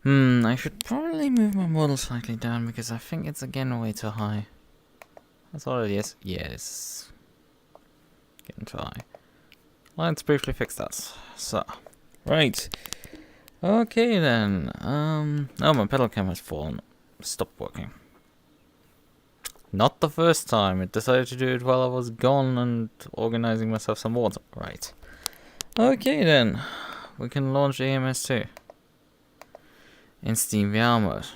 I should probably move my model slightly down because I think it's again way too high. That's all it is. Yes. Getting too high. Let's briefly fix that. So, right. Okay then. Oh, my pedal cam has fallen. Stopped working. Not the first time. It decided to do it while I was gone and organizing myself some water. Right. Okay then. We can launch AMS2 in Steam VR mode.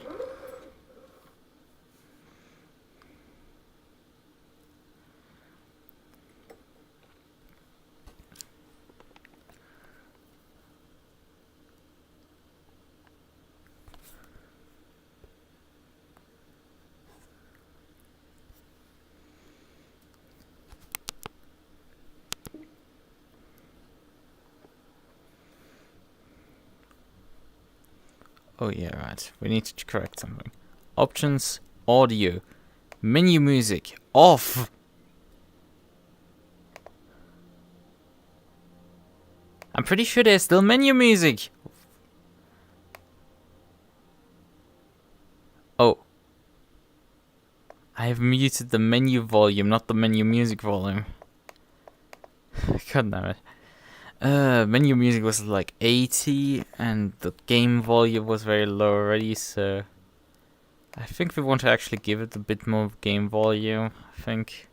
Oh yeah, right. We need to correct something. Options, audio, menu music, off! I'm pretty sure there's still menu music! Oh. I have muted the menu volume, not the menu music volume. God damn it. Menu music was like 80 and the game volume was very low already, so I think we want to actually give it a bit more game volume, I think.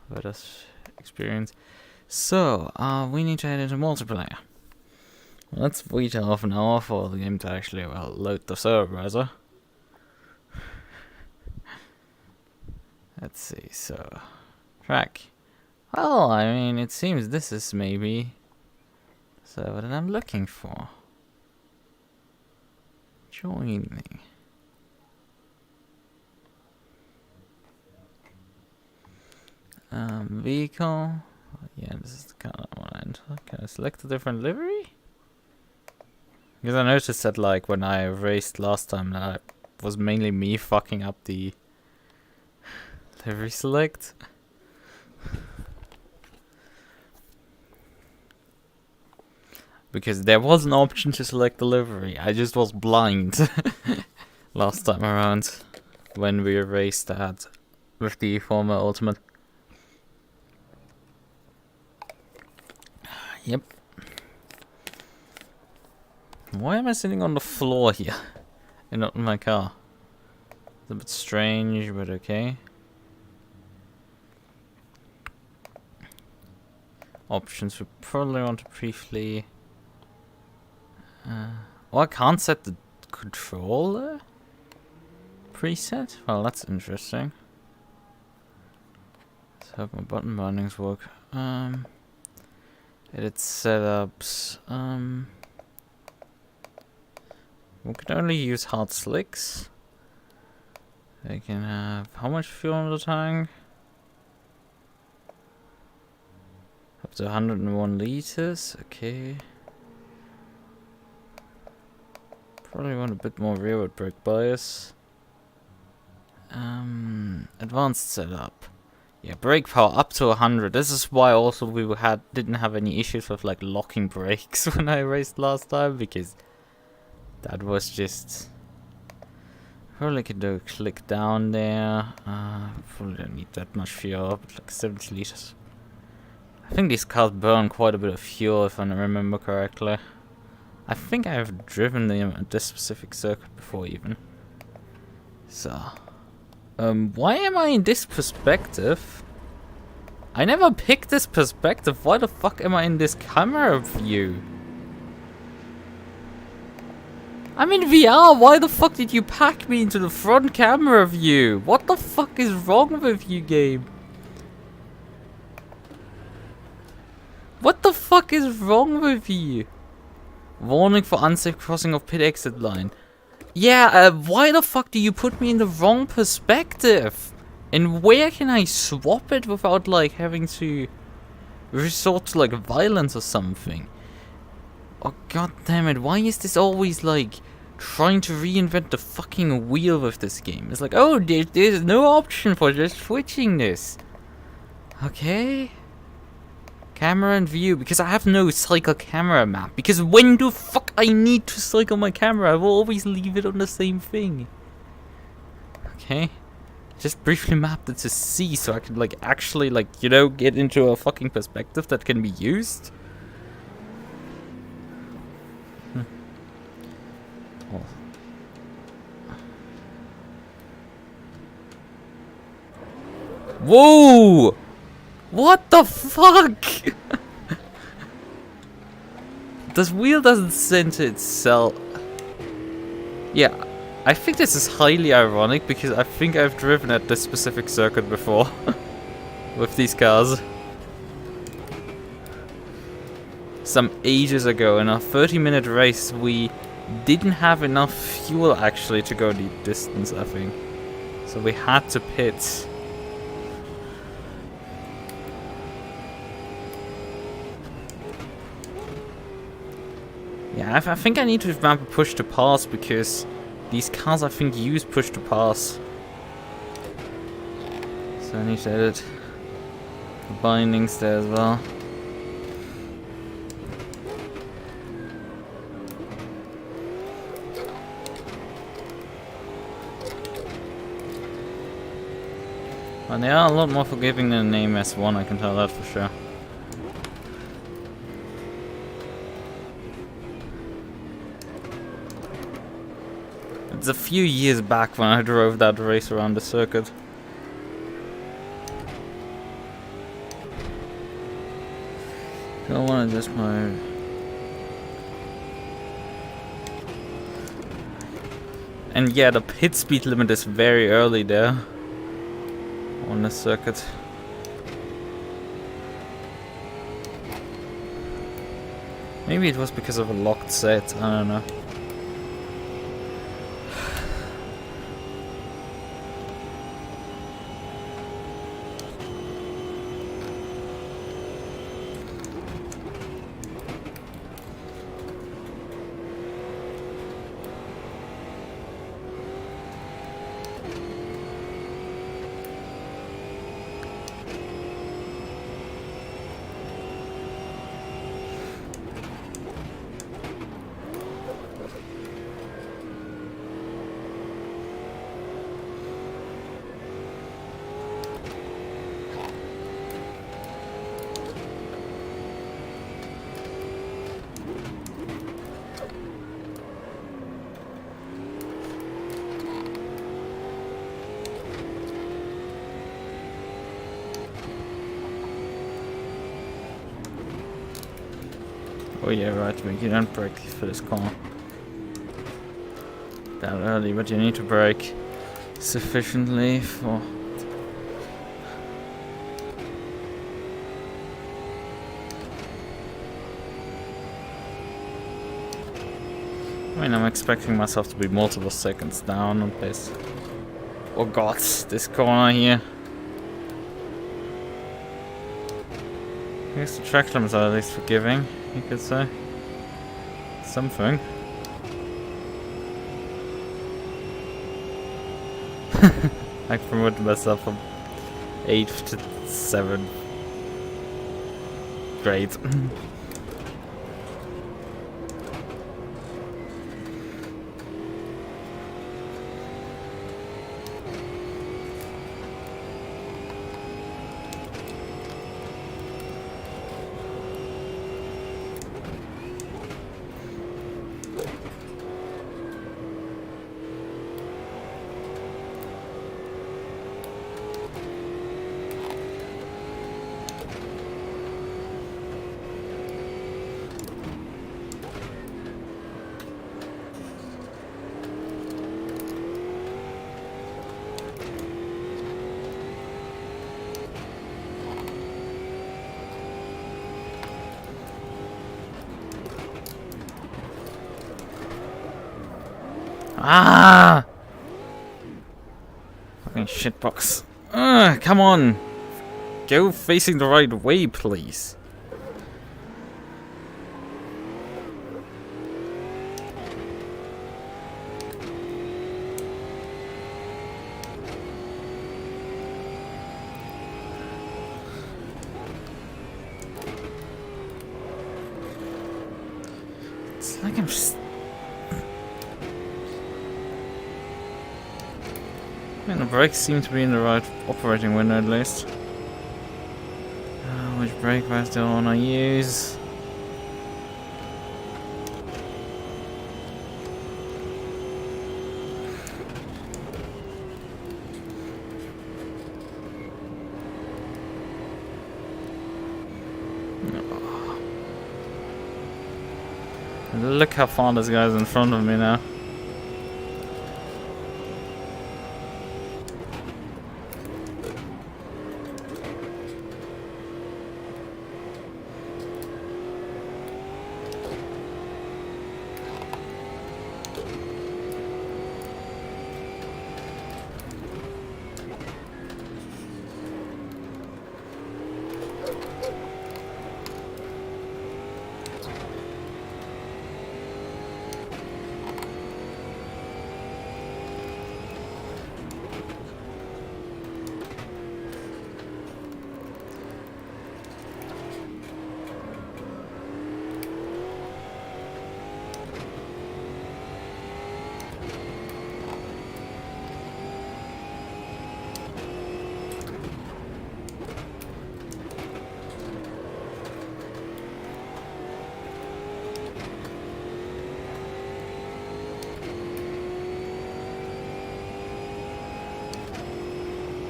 Let us experience. So, we need to head into multiplayer. Let's wait half an hour for the game to actually, well, load the server browser. Let's see, so, track. Well, I mean, it seems this is maybe the server that I'm looking for. Joining. Vehicle. Yeah, this is the kind of one I enter. Can I select a different livery? Because I noticed that, like, when I raced last time, that was mainly me fucking up the livery select. Because there was an option to select the livery. I just was blind last time around when we raced that with the former Ultimate. Yep. Why am I sitting on the floor here and not in my car? It's a bit strange, but okay. Options, we probably want to briefly... oh, I can't set the controller preset? Well, that's interesting. Let's hope my button bindings work. Edit setups. We can only use hard slicks. I can have how much fuel in the tank? Up to 101 liters. Okay. Probably want a bit more rearward brake bias. Advanced setup. Yeah, brake power up to 100. This is why also we didn't have any issues with like locking brakes when I raced last time, because that was just... Probably could do a click down there. Probably don't need that much fuel, but like 70 liters. I think these cars burn quite a bit of fuel if I remember correctly. I think I have driven them at this specific circuit before even. So, why am I in this perspective? I never picked this perspective. Why the fuck am I in this camera view? I'm in VR. Why the fuck did you pack me into the front camera view? What the fuck is wrong with you, game? What the fuck is wrong with you? Warning for unsafe crossing of pit exit line. Yeah, why the fuck do you put me in the wrong perspective? And where can I swap it without, like, having to resort to, like, violence or something? Oh, god damn it, why is this always, like, trying to reinvent the fucking wheel with this game? It's like, oh, there's no option for just switching this. Okay. Camera and view, because I have no cycle camera map. Because when the fuck I need to cycle my camera, I will always leave it on the same thing. Okay. Just briefly mapped it to C so I can like actually like, you know, get into a fucking perspective that can be used. Oh. Whoa! What the fuck? This wheel doesn't center itself. Yeah, I think this is highly ironic because I think I've driven at this specific circuit before with these cars. Some ages ago in a 30-minute race, we didn't have enough fuel actually to go the distance, I think. So we had to pit. Yeah, I think I need to map a push to pass because these cars I think use push to pass. So I need to edit the bindings there as well. And they are a lot more forgiving than an AMS1, I can tell that for sure. It's a few years back when I drove that race around the circuit. Don't want to adjust my... And yeah, the pit speed limit is very early there on the circuit. Maybe it was because of a locked set, I don't know. Oh yeah, right, you don't brake for this corner that early, but you need to brake sufficiently for... I mean, I'm expecting myself to be multiple seconds down on this. Oh god, this corner here. I guess the track limits are at least forgiving, you could say. Something. I promoted myself from 8th to 7th. Great. Ah! Fucking shitbox. Come on! Go facing the right way, please. And the brakes seem to be in the right operating window at least. Which brake pads do I want to use? Look how far this guy's in front of me now.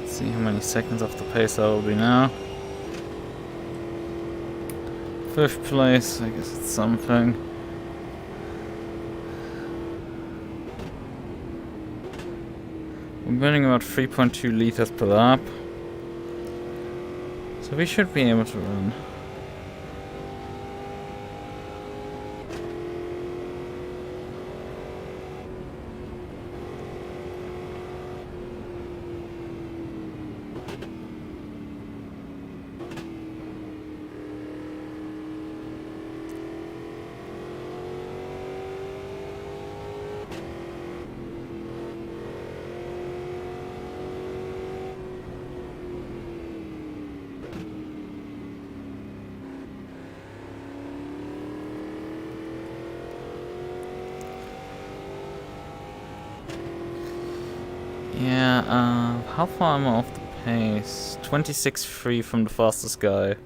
See how many seconds off the pace I will be now. 5th place, I guess it's something. We're burning about 3.2 liters per lap. So we should be able to run. Yeah, how far am I off the pace? 26.3 from the fastest guy.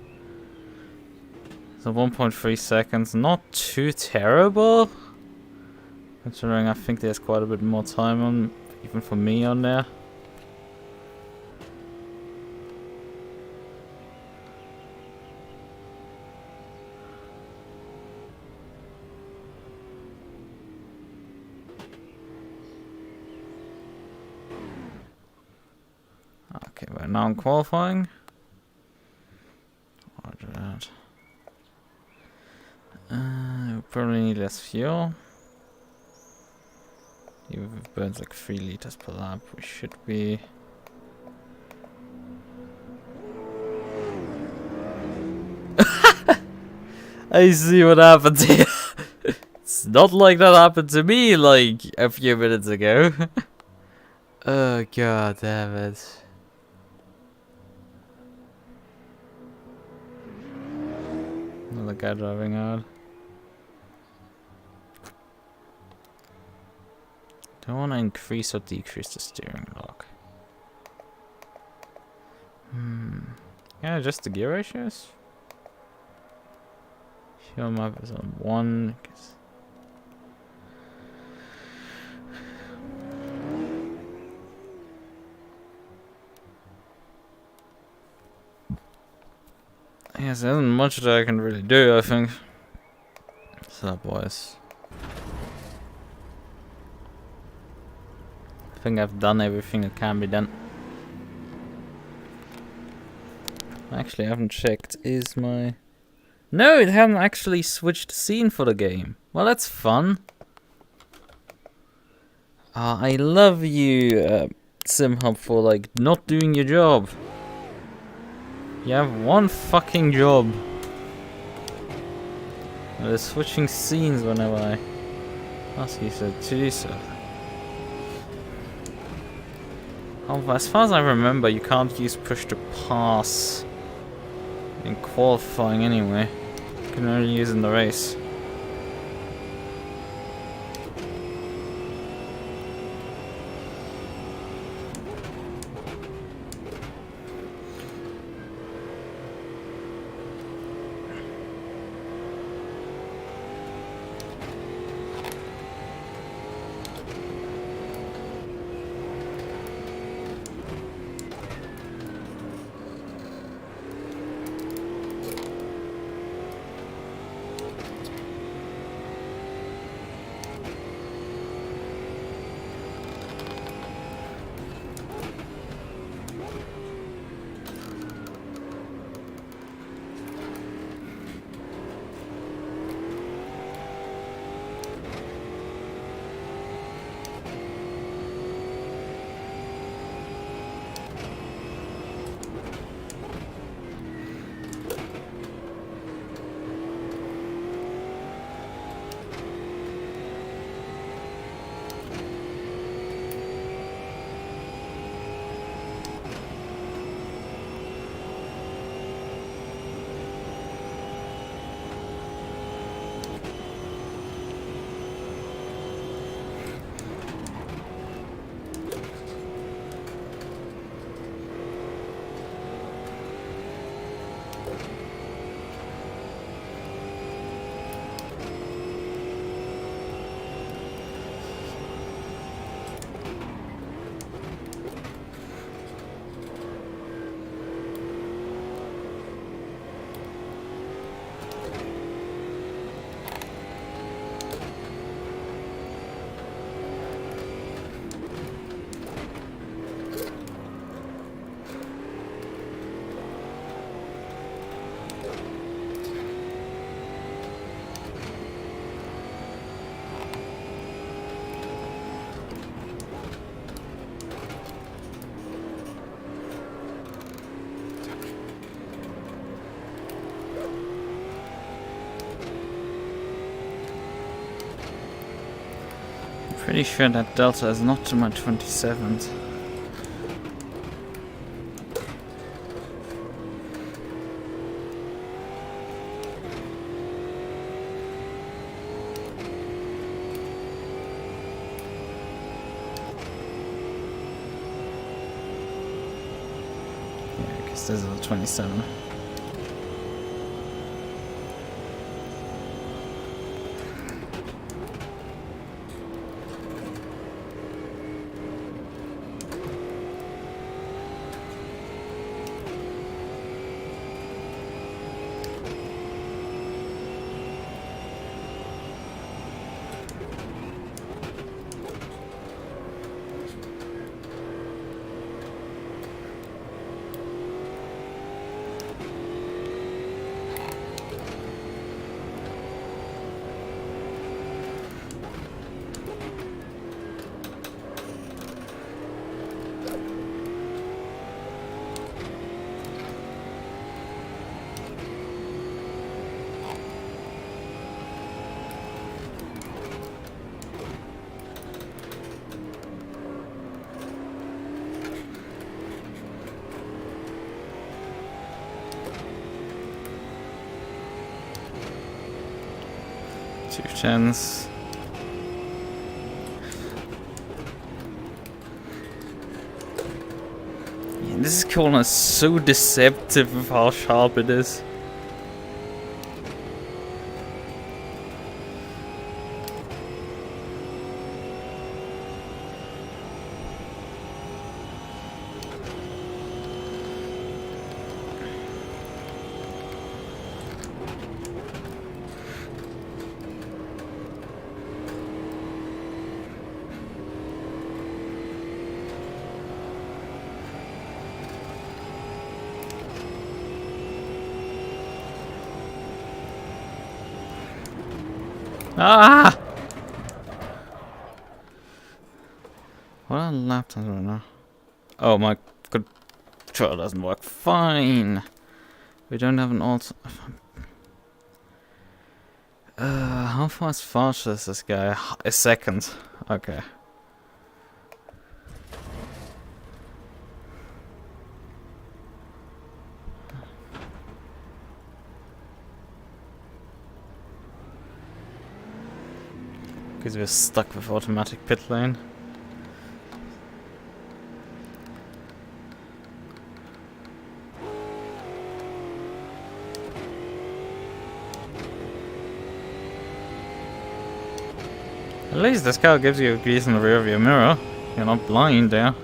So 1.3 seconds, not too terrible. Considering I think there's quite a bit more time on, even for me on there. Okay, but now I'm qualifying. Roger that. We probably need less fuel. Even if it burns like 3 liters per lap, we should be. I see what happened here. It's not like that happened to me like a few minutes ago. Oh god damn it. Another guy driving out. Do I want to increase or decrease the steering lock? Yeah, just the gear ratios. Fuel map is on 1. Yes, there isn't much that I can really do, I think. So, boys. I think I've done everything that can be done. Actually, I haven't checked. Is my... No, it hasn't actually switched scene for the game. Well, that's fun. I love you, SimHub, for, like, not doing your job. You have one fucking job. And they're switching scenes whenever I ask you to do so. As far as I remember, you can't use push to pass in qualifying anyway. You can only use in the race. Pretty sure that delta is not to my 27th. Yeah, because this is a 27. Two tens. Yeah, this corner is so deceptive with how sharp it is. Ah! What are laptops right now? Oh, my controller doesn't work. Fine. We don't have an alt. How fast is this guy? A second. Okay. Because we're stuck with automatic pit lane. At least this car gives you a decent rear view mirror. You're not blind there.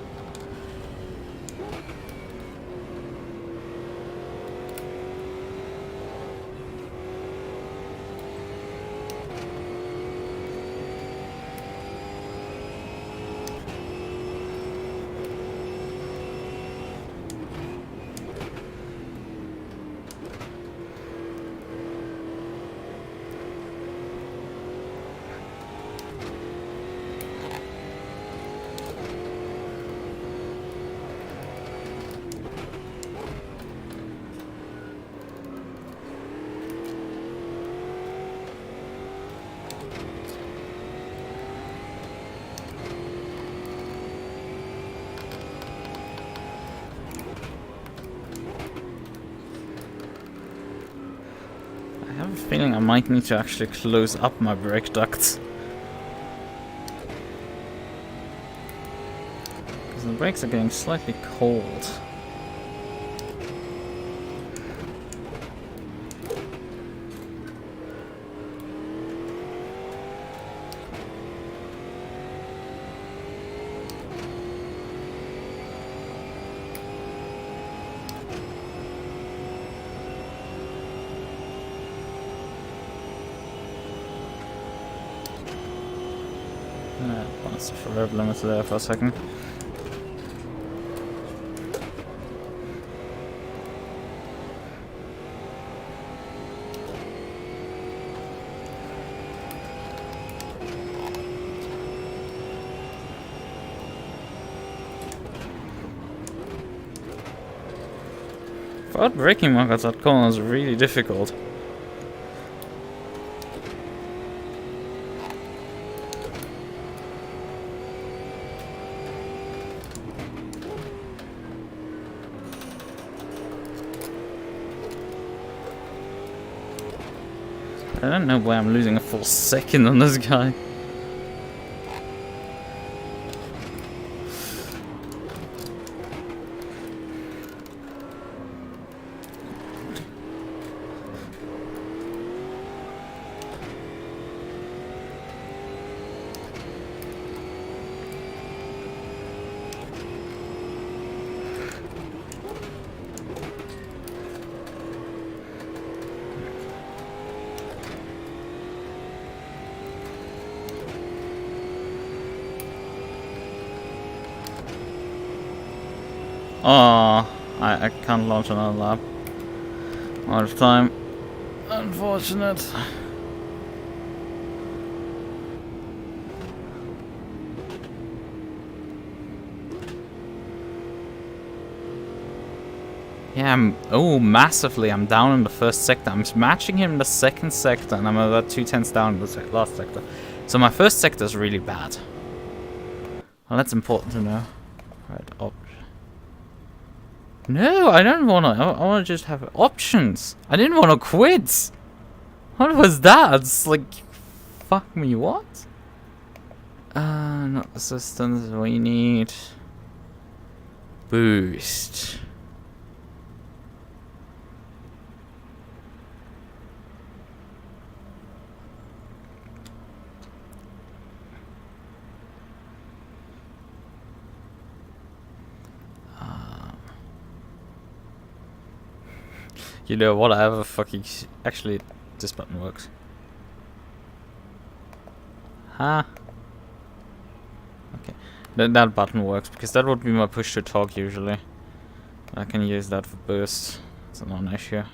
I have a feeling I might need to actually close up my brake ducts. Because the brakes are getting slightly cold. Bounced the rev limiter there for a second. Without braking markers, that corner is really difficult. I don't know why I'm losing a full second on this guy. Oh, I can't launch another lap. Out of time. Unfortunate. Yeah, massively. I'm down in the first sector. I'm matching him in the second sector, and I'm about 2/10 down in the last sector. So my first sector is really bad. Well, that's important to know. Right, no, I don't wanna. I wanna just have options. I didn't wanna quit. What was that? It's like, fuck me, what? Not assistance. We need boost. You know what? I have a fucking. Actually, this button works. Huh? Okay. That button works because that would be my push to talk usually. I can use that for boost. It's a non-issue.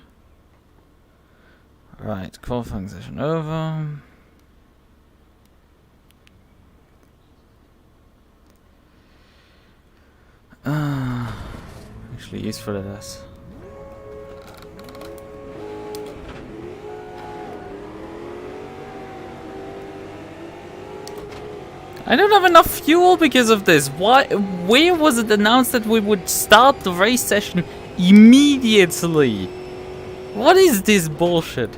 Right, qualifying session over. Actually useful for this. I don't have enough fuel because of this. Why? Where was it announced that we would start the race session immediately? What is this bullshit?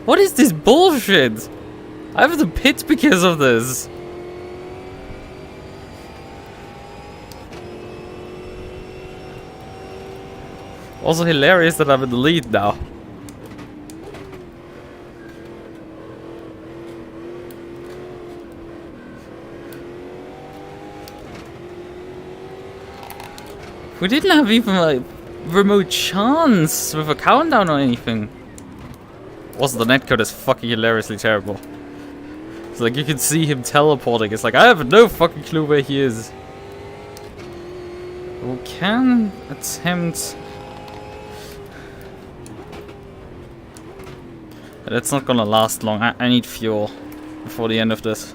What is this bullshit? I have to pit because of this. Also hilarious that I'm in the lead now. We didn't have even a remote chance with a countdown or anything. Also, the netcode is fucking hilariously terrible. It's like you can see him teleporting. It's like I have no fucking clue where he is. We can attempt. But it's not gonna last long. I need fuel before the end of this.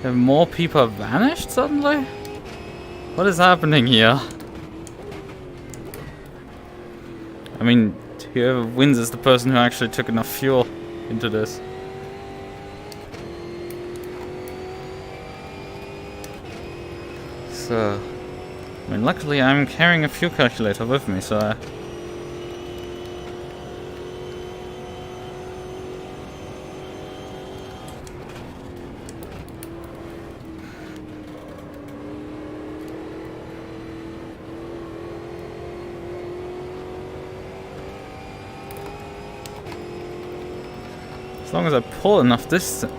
Have more people vanished suddenly? What is happening here? I mean, whoever wins is the person who actually took enough fuel into this. So, I mean, luckily I'm carrying a fuel calculator with me, so as long as I pull enough distance.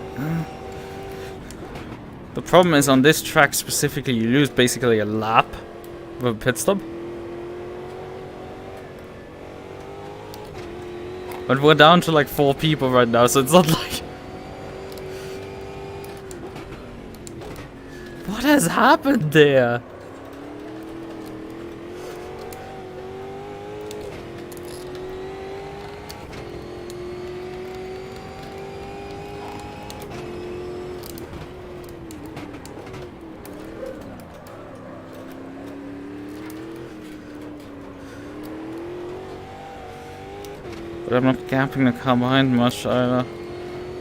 The problem is on this track specifically, you lose basically a lap with a pit stop. But we're down to like 4 people right now, so it's not like. What has happened there? But I'm not gapping the car behind much either.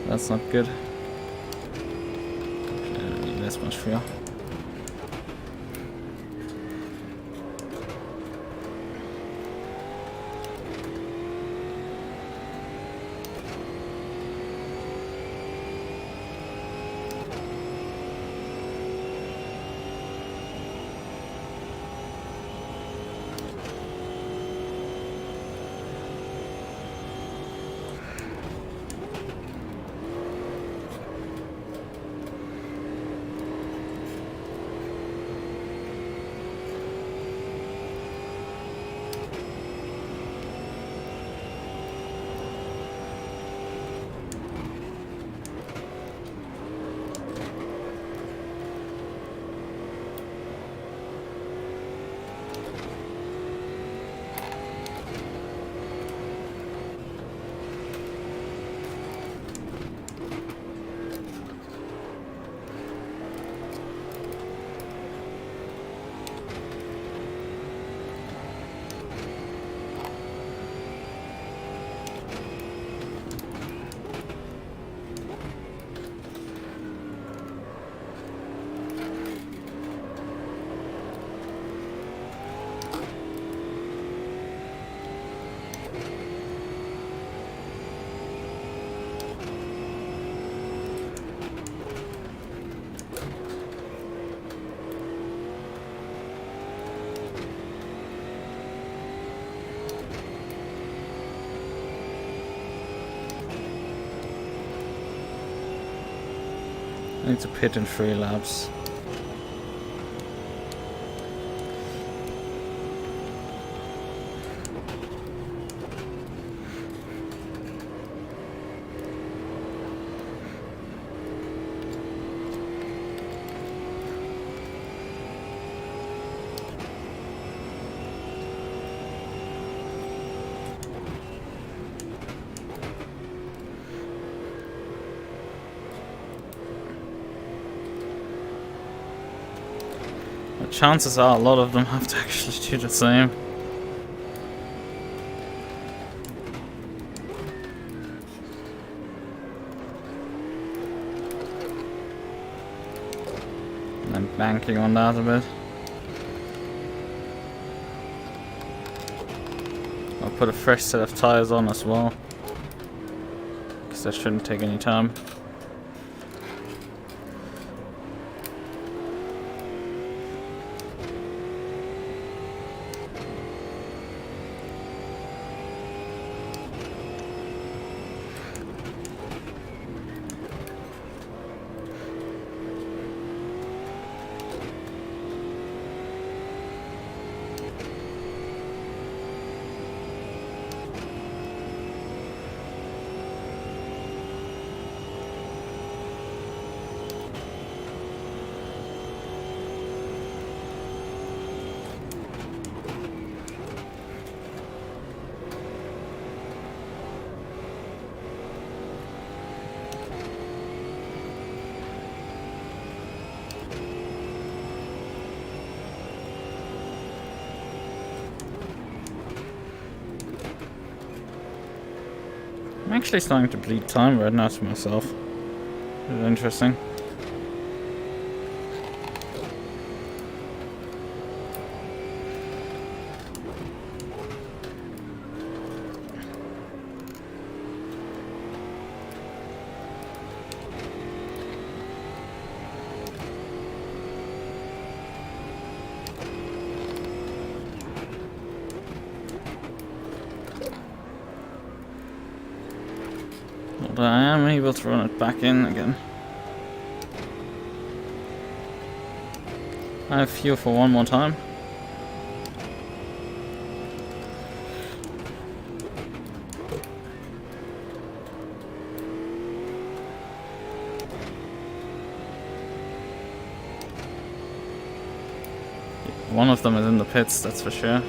That's not good. I don't need this much fuel. I need to pit in 3 laps. Chances are a lot of them have to actually do the same. And I'm banking on that a bit. I'll put a fresh set of tires on as well, because that shouldn't take any time. I'm actually starting to bleed time right now to myself. It's interesting. But I am able to run it back in again. I have fuel for one more time. One of them is in the pits, that's for sure.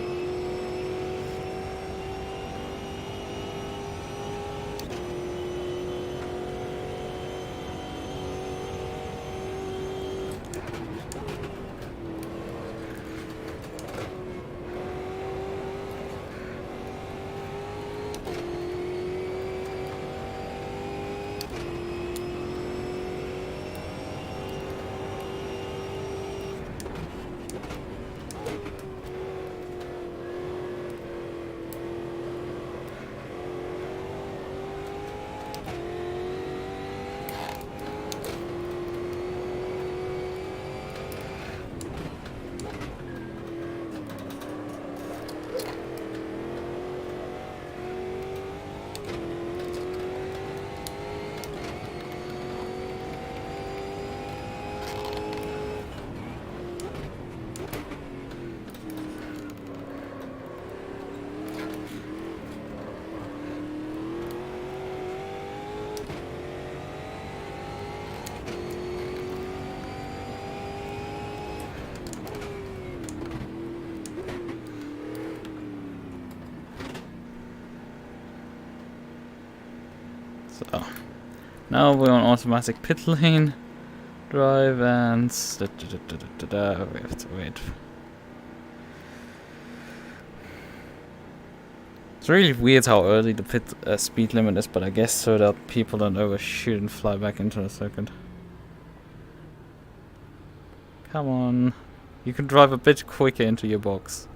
So now we're on automatic pit lane drive and we have to wait. It's really weird how early the pit speed limit is, but I guess so that people don't overshoot and fly back into the circuit. Come on, you can drive a bit quicker into your box.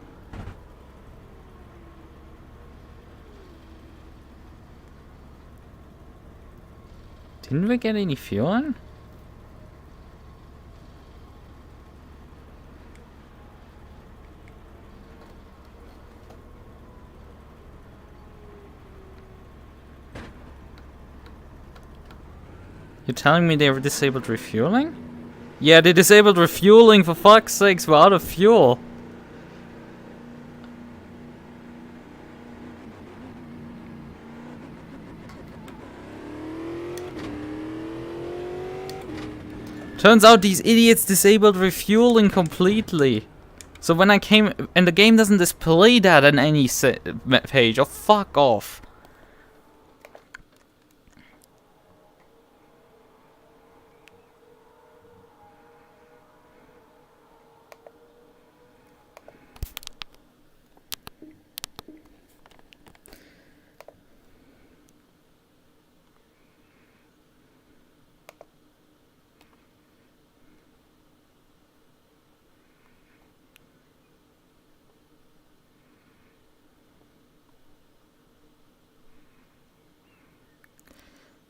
Didn't we get any fuel in? You're telling me they disabled refueling? Yeah, they disabled refueling, for fuck's sakes, we're out of fuel. Turns out these idiots disabled refueling completely. So when I came, and the game doesn't display that on any page. Oh, fuck off.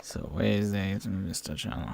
So where is the Mr. Channel?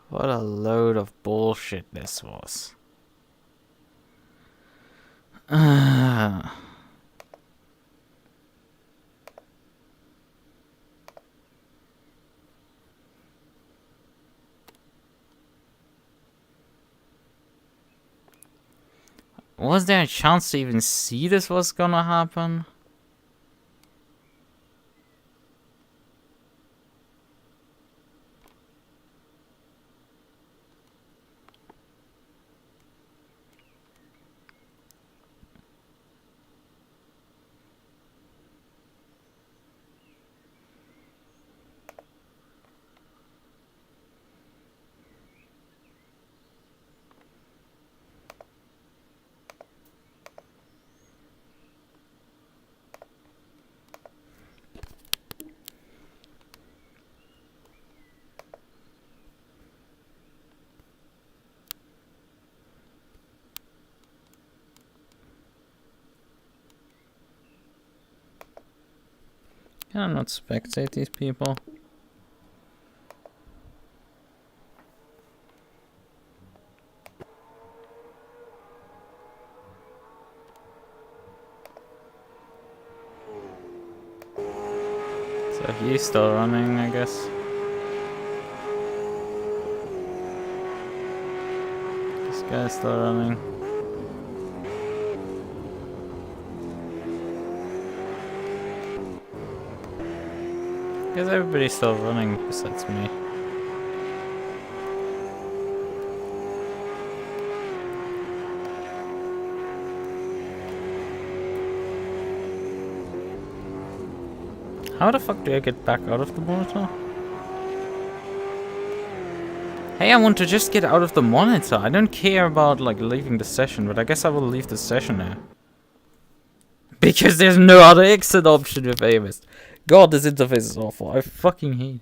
What a load of bullshit this was. Was there a chance to even see this was gonna happen? Can I not spectate these people? So he's still running, I guess. This guy's still running. I guess everybody's still running besides me. How the fuck do I get back out of the monitor? Hey, I want to just get out of the monitor. I don't care about like leaving the session, but I guess I will leave the session now. Because there's no other exit option with AMS. God, this interface is awful. I fucking hate it.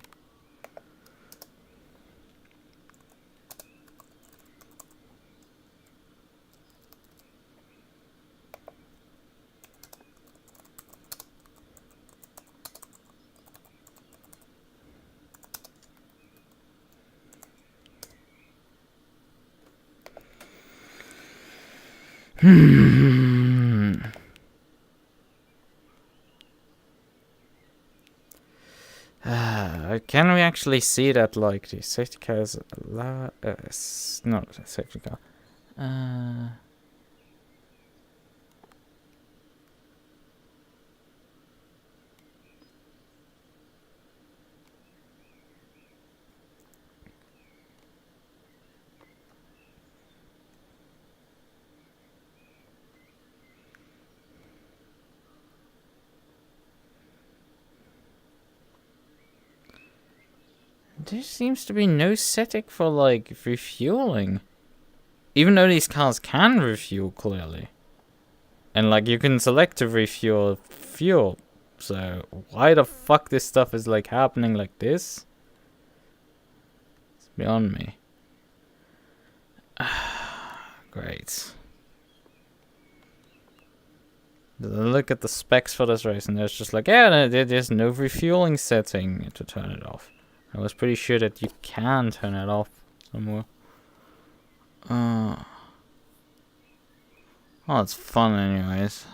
Can we actually see that, like, the safety car is not a safety car. There seems to be no setting for, like, refueling. Even though these cars can refuel, clearly. And, like, you can select to refuel fuel. So, why the fuck this stuff is, like, happening like this? It's beyond me. Great. Look at the specs for this race, and there's just like, yeah, there's no refueling setting to turn it off. I was pretty sure that you can turn it off somewhere. Oh, it's fun anyways.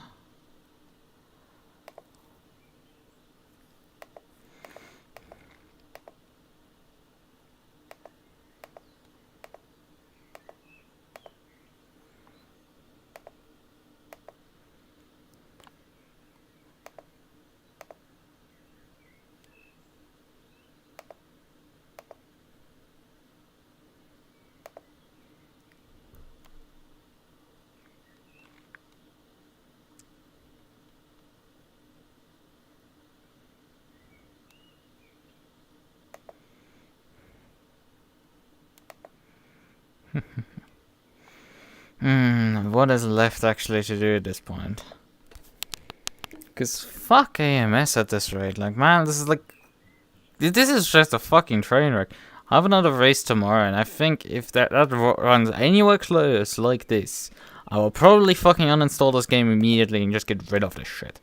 What is left actually to do at this point? Because fuck AMS at this rate. Like, man, this is just a fucking train wreck. I have another race tomorrow, and I think if that runs anywhere close like this, I will probably fucking uninstall this game immediately and just get rid of this shit.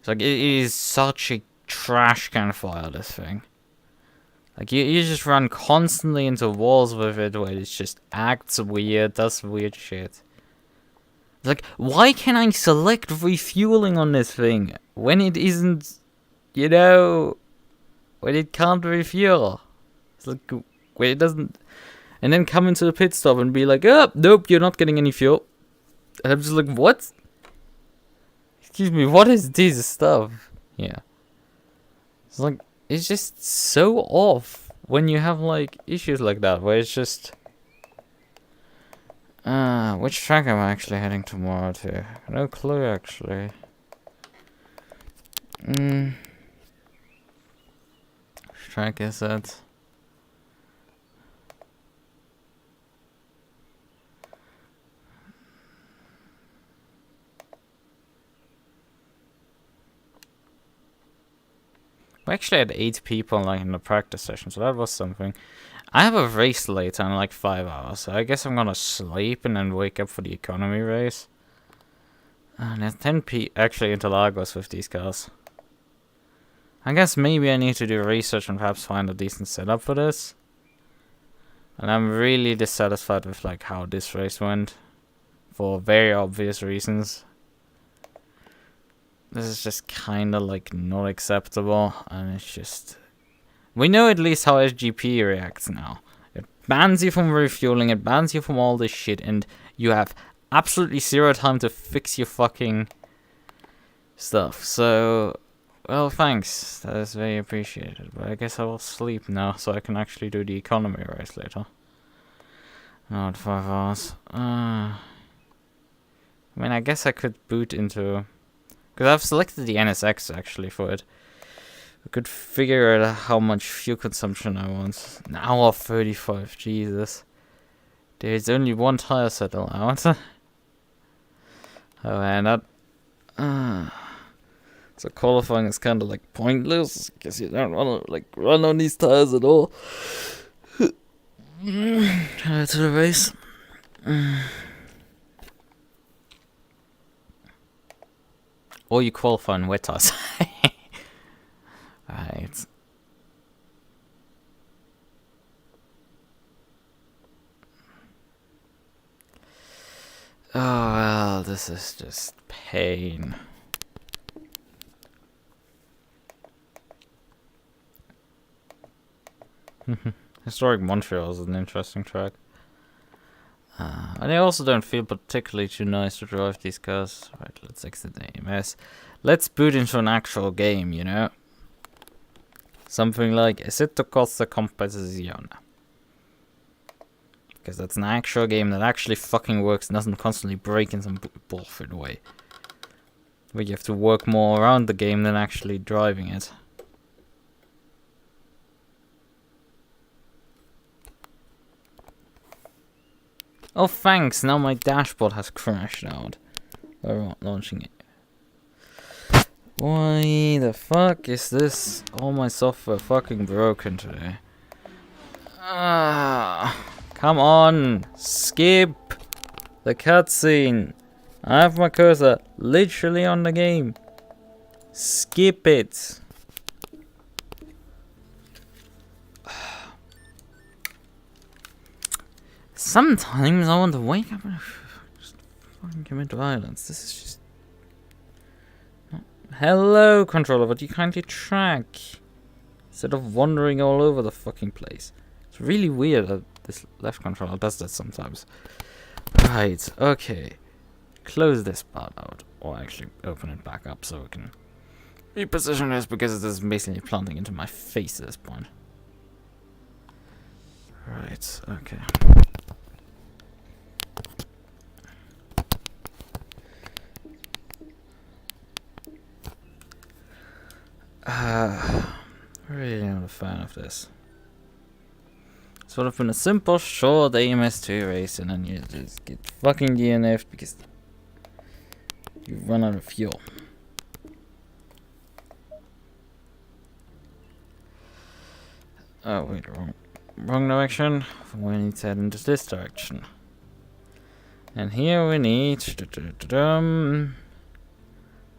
It's like, it is such a trash can file, this thing. Like, you just run constantly into walls with it where it just acts weird, does weird shit. Like, why can I select refueling on this thing when it isn't, you know, when it can't refuel? It's like, when it doesn't, and then come into the pit stop and be like, oh, nope, you're not getting any fuel. And I'm just like, what? Excuse me, what is this stuff? Yeah. It's like, it's just so off when you have, like, issues like that, where it's just... which track am I actually heading tomorrow to? No clue, actually. Which track is that? We actually had 8 people, like, in the practice session, so that was something. I have a race later in like 5 hours, so I guess I'm gonna sleep and then wake up for the economy race. And there's 10 actually into Lagos with these cars. I guess maybe I need to do research and perhaps find a decent setup for this. And I'm really dissatisfied with like how this race went, for very obvious reasons. This is just kinda like not acceptable, and it's just... We know at least how SGP reacts now. It bans you from refueling, it bans you from all this shit, and you have absolutely zero time to fix your fucking stuff. So, well, thanks. That is very appreciated. But I guess I will sleep now so I can actually do the economy race later. Not 5 hours. I mean, I guess I could boot into... Because I've selected the NSX actually for it. I could figure out how much fuel consumption I want. An hour 35, Jesus. There's only one tire set allowed. Oh man, that... so qualifying is kind of like pointless, because you don't want to like run on these tires at all. To the race. Or you qualify on wet tires. Right. Oh well, this is just pain. Historic Montreal is an interesting track. And I also don't feel particularly too nice to drive these cars. Right, let's exit the AMS. Let's boot into an actual game, you know? Something like Assetto Corsa Competizione. Because that's an actual game that actually fucking works and doesn't constantly break in some bullshit way. Where you have to work more around the game than actually driving it. Oh thanks, now my dashboard has crashed out. We're launching it. Why the fuck is this? All my software fucking broken today. Come on! Skip the cutscene! I have my cursor literally on the game. Skip it! Sometimes I want to wake up and just fucking commit violence. This is just... Hello, controller, would you kindly track? Instead of wandering all over the fucking place. It's really weird that this left controller does that sometimes. Right, okay. Close this part out. Or actually open it back up so we can reposition this, because it is basically planting into my face at this point. Right, okay. Really not a fan of this. It's sort of been a simple, short AMS2 race, and then you just get fucking DNF'd because you run out of fuel. Oh wait, wrong direction. We need to head into this direction. And here we need...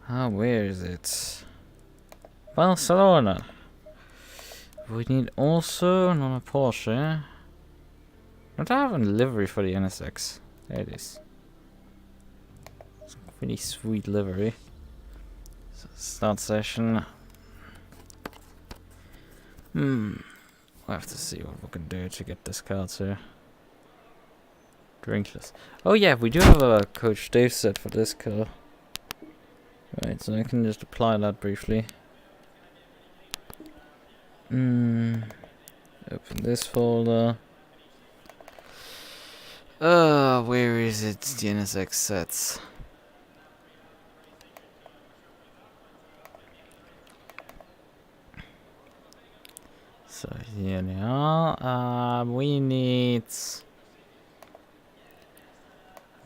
where is it? Barcelona. We need also another Porsche. Don't I have a livery for the NSX? There it is. It's a pretty sweet livery. So start session. We'll have to see what we can do to get this car to drinkless. Oh yeah, we do have a Coach Dave set for this car. Right, so I can just apply that briefly. Open this folder. Where is it? The NSX sets. So here they are. We need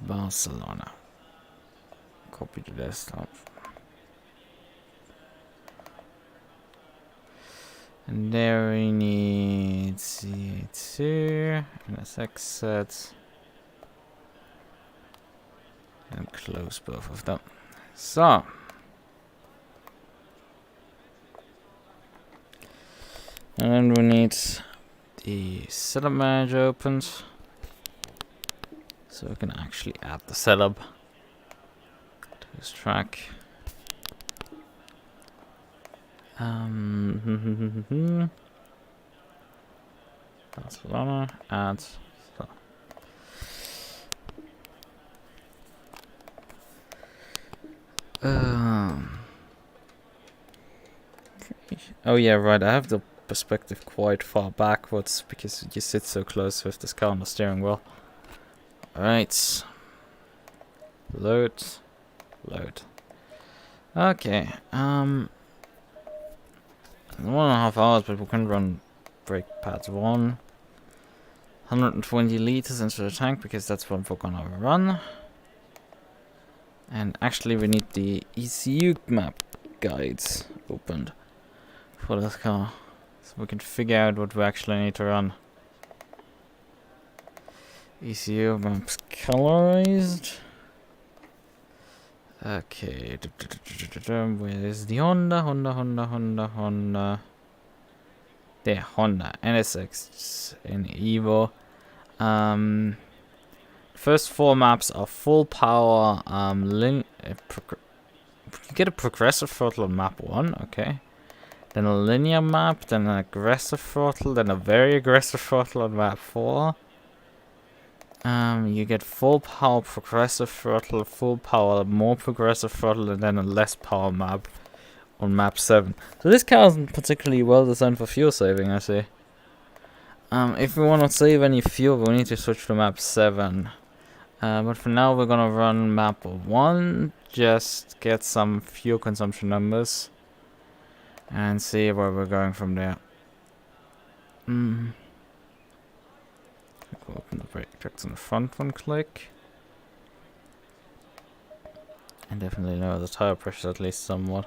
Barcelona. Copy to desktop. And there we need C2, NSX sets, and close both of them. So, and then we need the setup manager opened, so we can actually add the setup to this track. Barcelona, add. So. Oh yeah, right. I have the perspective quite far backwards because you sit so close with this car on the steering wheel. Alright. Load. Okay. 1.5 hours, but we can run brake pads 1. 120 liters into the tank because that's what we're gonna run. And actually we need the ECU map guides opened for this car, so we can figure out what we actually need to run. ECU maps colorized. Okay, where is the Honda? There, Honda, NSX and Evo. First 4 maps are full power. You get a progressive throttle on map 1, okay. Then a linear map, then an aggressive throttle, then a very aggressive throttle on map 4. You get full power progressive throttle, full power more progressive throttle, and then a less power map on map 7. So this car isn't particularly well designed for fuel saving, I see. If we want to save any fuel, we need to switch to map 7. But for now, we're gonna run map 1, just get some fuel consumption numbers, and see where we're going from there. Open the brake checks on the front one click. And definitely lower the tire pressure at least somewhat.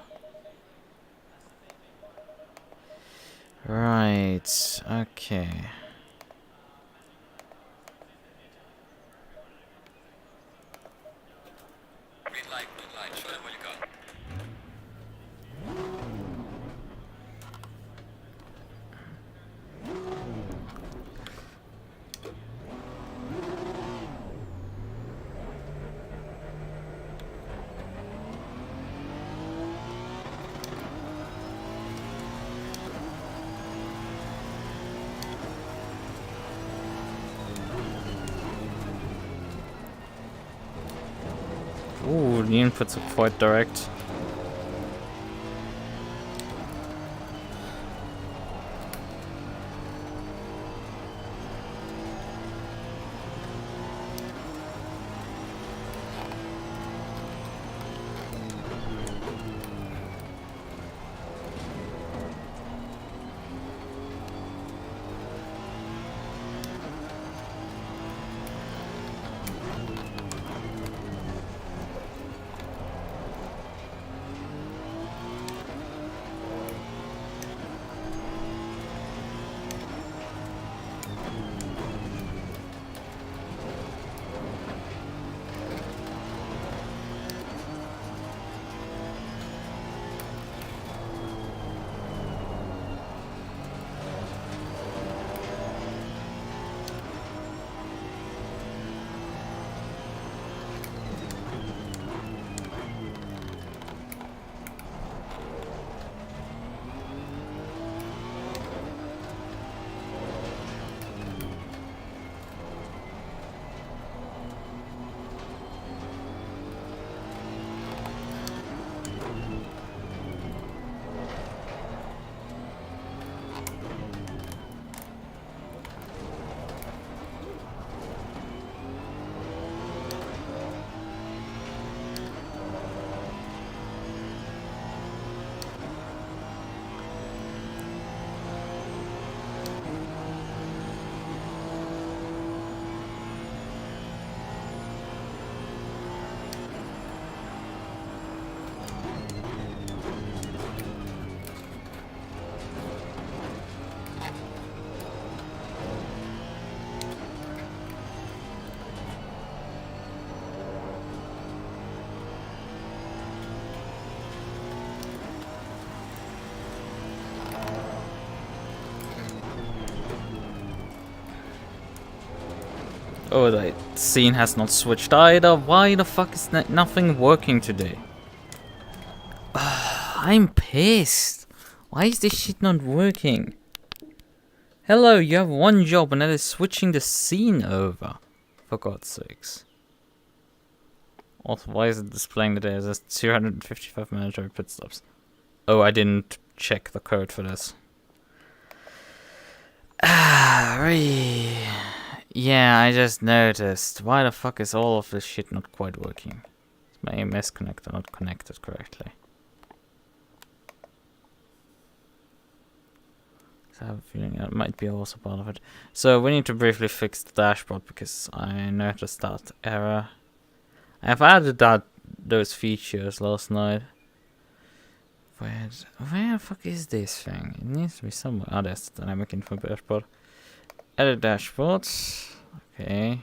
Right, okay. Green light, show them what you got. Ooh, the inputs are quite direct. Oh, the scene has not switched either. Why the fuck is nothing working today? I'm pissed. Why is this shit not working? Hello, you have one job and that is switching the scene over. For God's sakes. Also, why is it displaying that there's 255 mandatory pit stops? Oh, I didn't check the code for this. Yeah, I just noticed. Why the fuck is all of this shit not quite working? Is my AMS connector not connected correctly? I have a feeling that might be also part of it. So we need to briefly fix the dashboard because I noticed that error. I've added those features last night. Where the fuck is this thing? It needs to be somewhere. Oh, there's the dynamic info dashboard. Edit dashboards. Okay.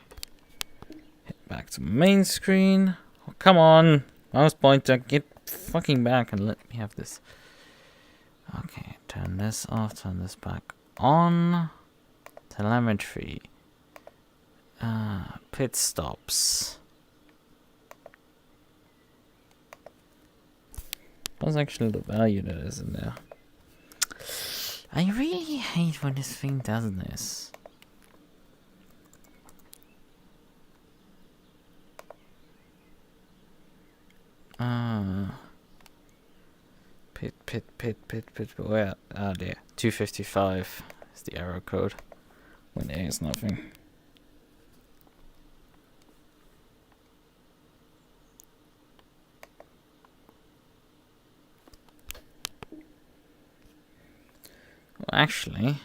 Hit back to main screen. Oh, come on. Mouse pointer, get fucking back and let me have this. Okay, turn this off, turn this back on. Telemetry. Pit stops. What's actually the value that is in there? I really hate when this thing does this. Pit. Where? Ah, there. 255 is the error code when there is nothing. Well, actually,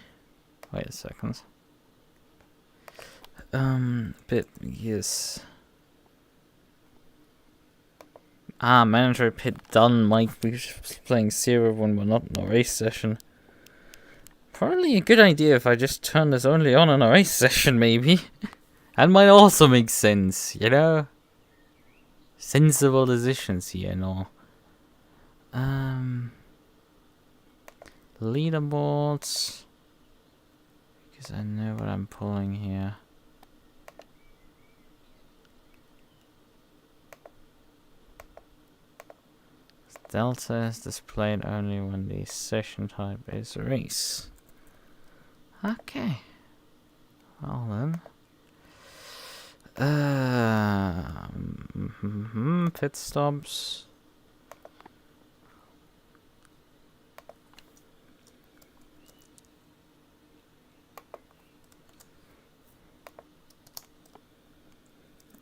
wait a second. Pit, yes. Mandatory pit done. Might be playing 0 when we're not in a race session. Probably a good idea if I just turn this only on in a race session, maybe. That might also make sense, you know? Sensible decisions here and all. Leaderboards. Because I know what I'm pulling here. Delta is displayed only when the session type is race. Okay. Well then. Pit stops.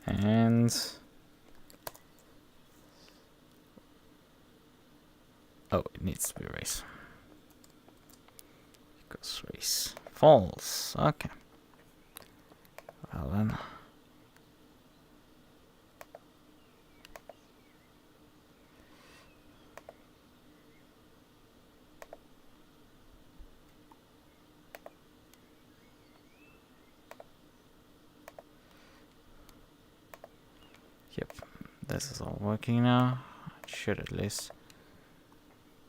And oh, it needs to be race. Because race. False. Okay. Well then. Yep, this is all working now. It should at least.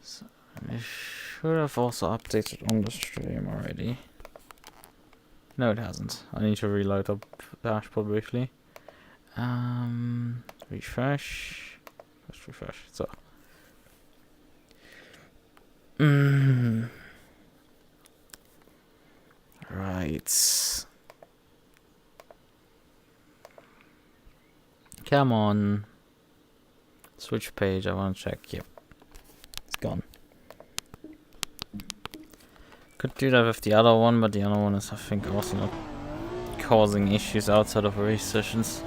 So, I should have also updated on the stream already. No, it hasn't. I need to reload up the dashboard briefly. Refresh. Let's refresh. So. Right. Come on. Switch page, I want to check. Yep. It's gone. Could do that with the other one, but the other one is, I think, also not causing issues outside of race sessions.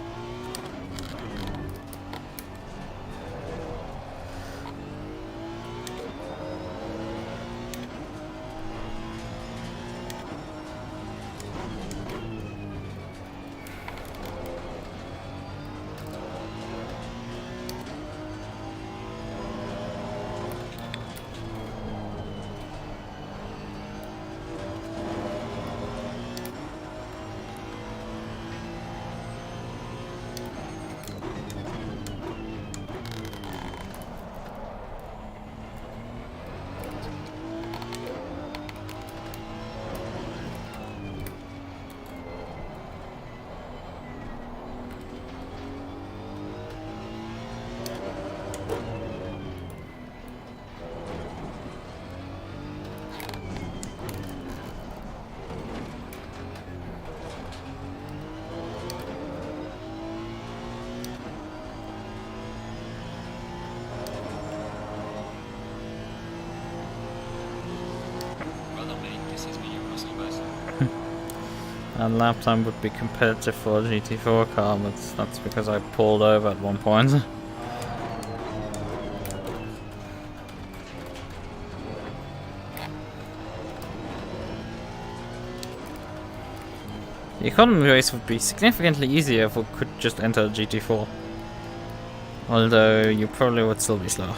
And lap time would be competitive for a GT4 car, but that's because I pulled over at one point. The economy race would be significantly easier if we could just enter a GT4. Although you probably would still be slow.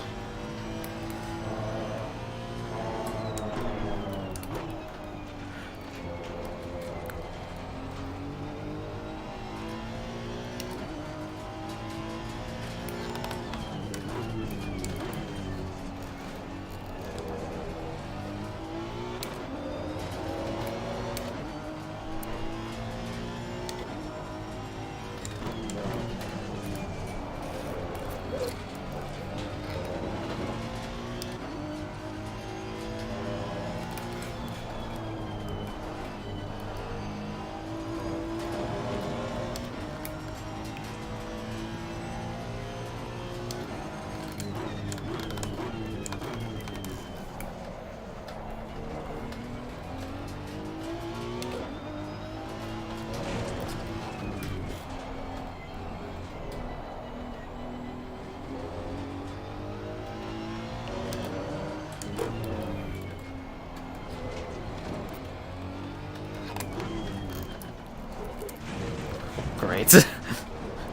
Great.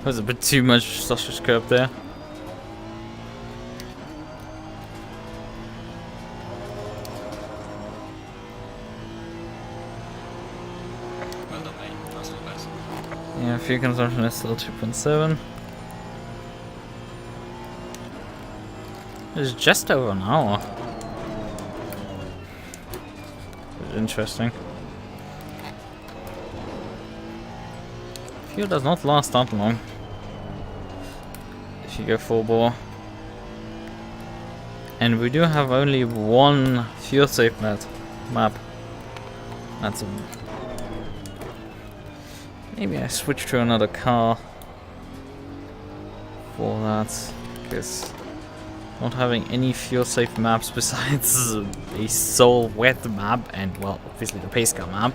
Was a bit too much sausage curb there. Well done, mate. That's the best. Yeah, fuel consumption is still 2.7. It's just over an hour. Interesting. Fuel does not last that long if you go full bore. And we do have only one fuel safe map. That's a... Maybe I switch to another car for that, because not having any fuel safe maps besides a sole wet map and, well, obviously the pace car map.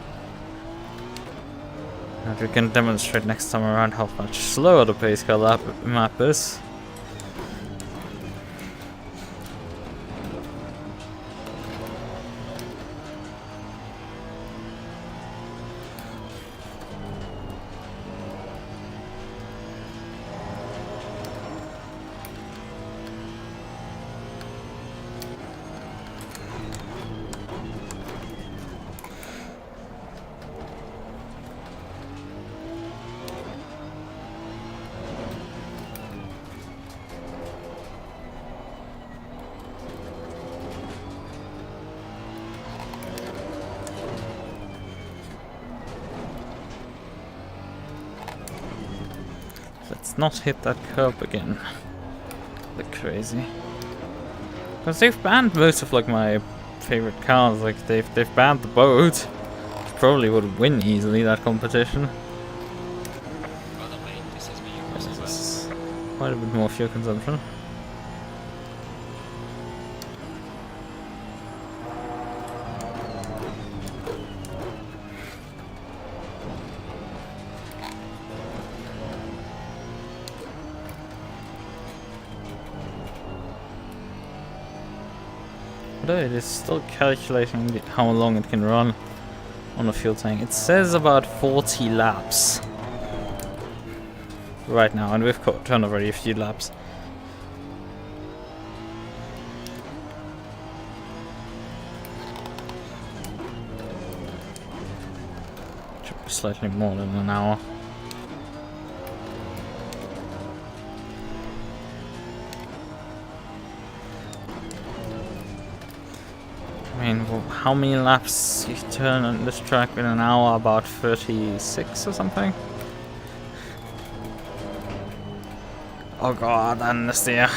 And we can demonstrate next time around how much slower the pace car map is. Let's not hit that curb again. Like crazy. Because they've banned most of like my favorite cars. Like they've banned the boat. Probably would win easily that competition. Well done, mate. This has been your This best. is quite a bit more fuel consumption. Although it is still calculating how long it can run on a fuel tank. It says about 40 laps right now, and we've done already a few laps. Should be slightly more than an hour. I mean, how many laps you turn on this track in an hour? About 36 or something? Oh god, understeer.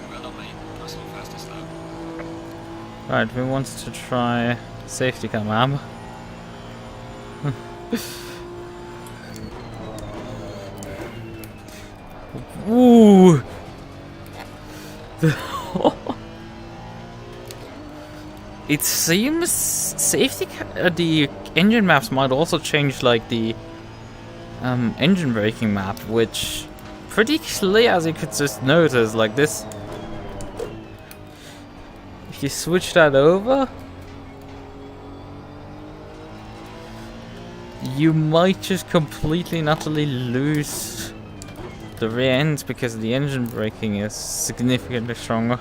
Well done, mate. That's the fastest lap. Right, we want to try safety car map. Ooh! It seems the engine maps might also change like the engine braking map, which pretty clear as you could just notice. Like this, if you switch that over, you might just completely and utterly lose the rear ends because the engine braking is significantly stronger.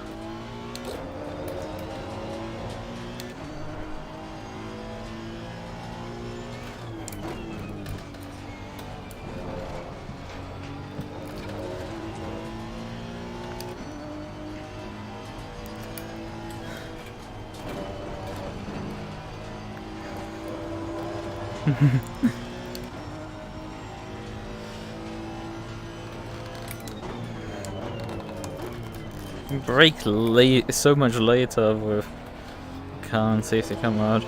Brake late so much later with car and safety come out.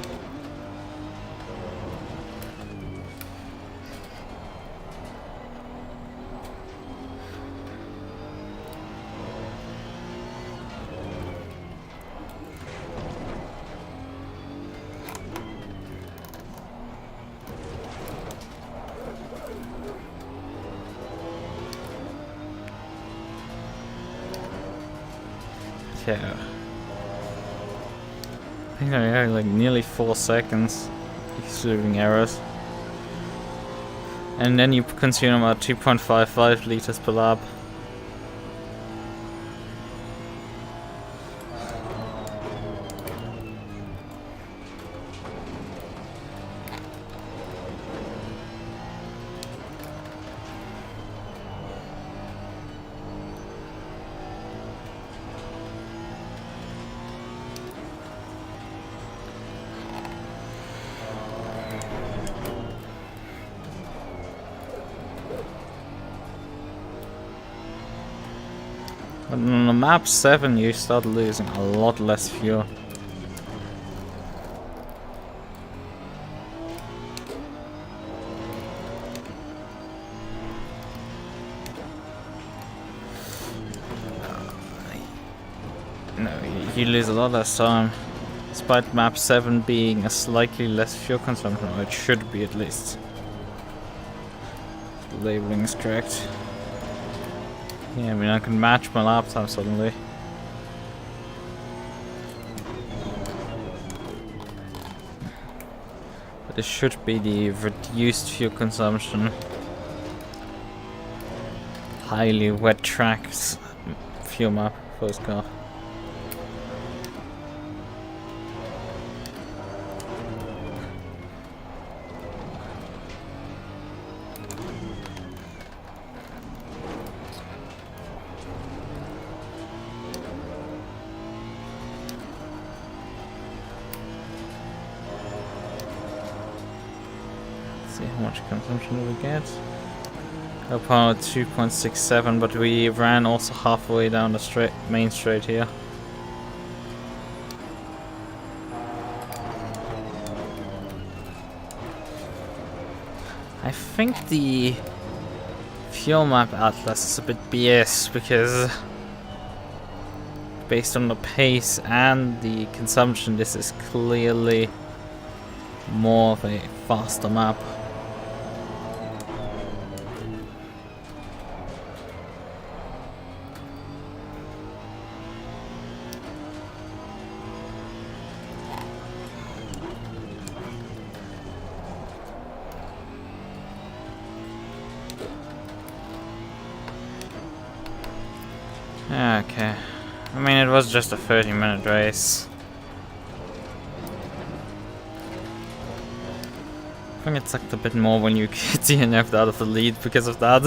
Yeah. I think I had like nearly 4 seconds, excluding errors. And then you consume about 2.55 liters per lap. But on the map 7 you start losing a lot less fuel. No, you lose a lot less time. Despite map 7 being a slightly less fuel consumption, or it should be at least. The labeling is correct. Yeah, I mean I can match my lap time suddenly. But this should be the reduced fuel consumption. Highly wet tracks fuel map first car. See how much consumption do we get? Our power 2.67, but we ran also halfway down the main straight here. I think the fuel map atlas is a bit BS because based on the pace and the consumption, this is clearly more of a faster map. Okay, I mean it was just a 30-minute race. I think it sucked a bit more when you get DNF'd out of the lead because of that.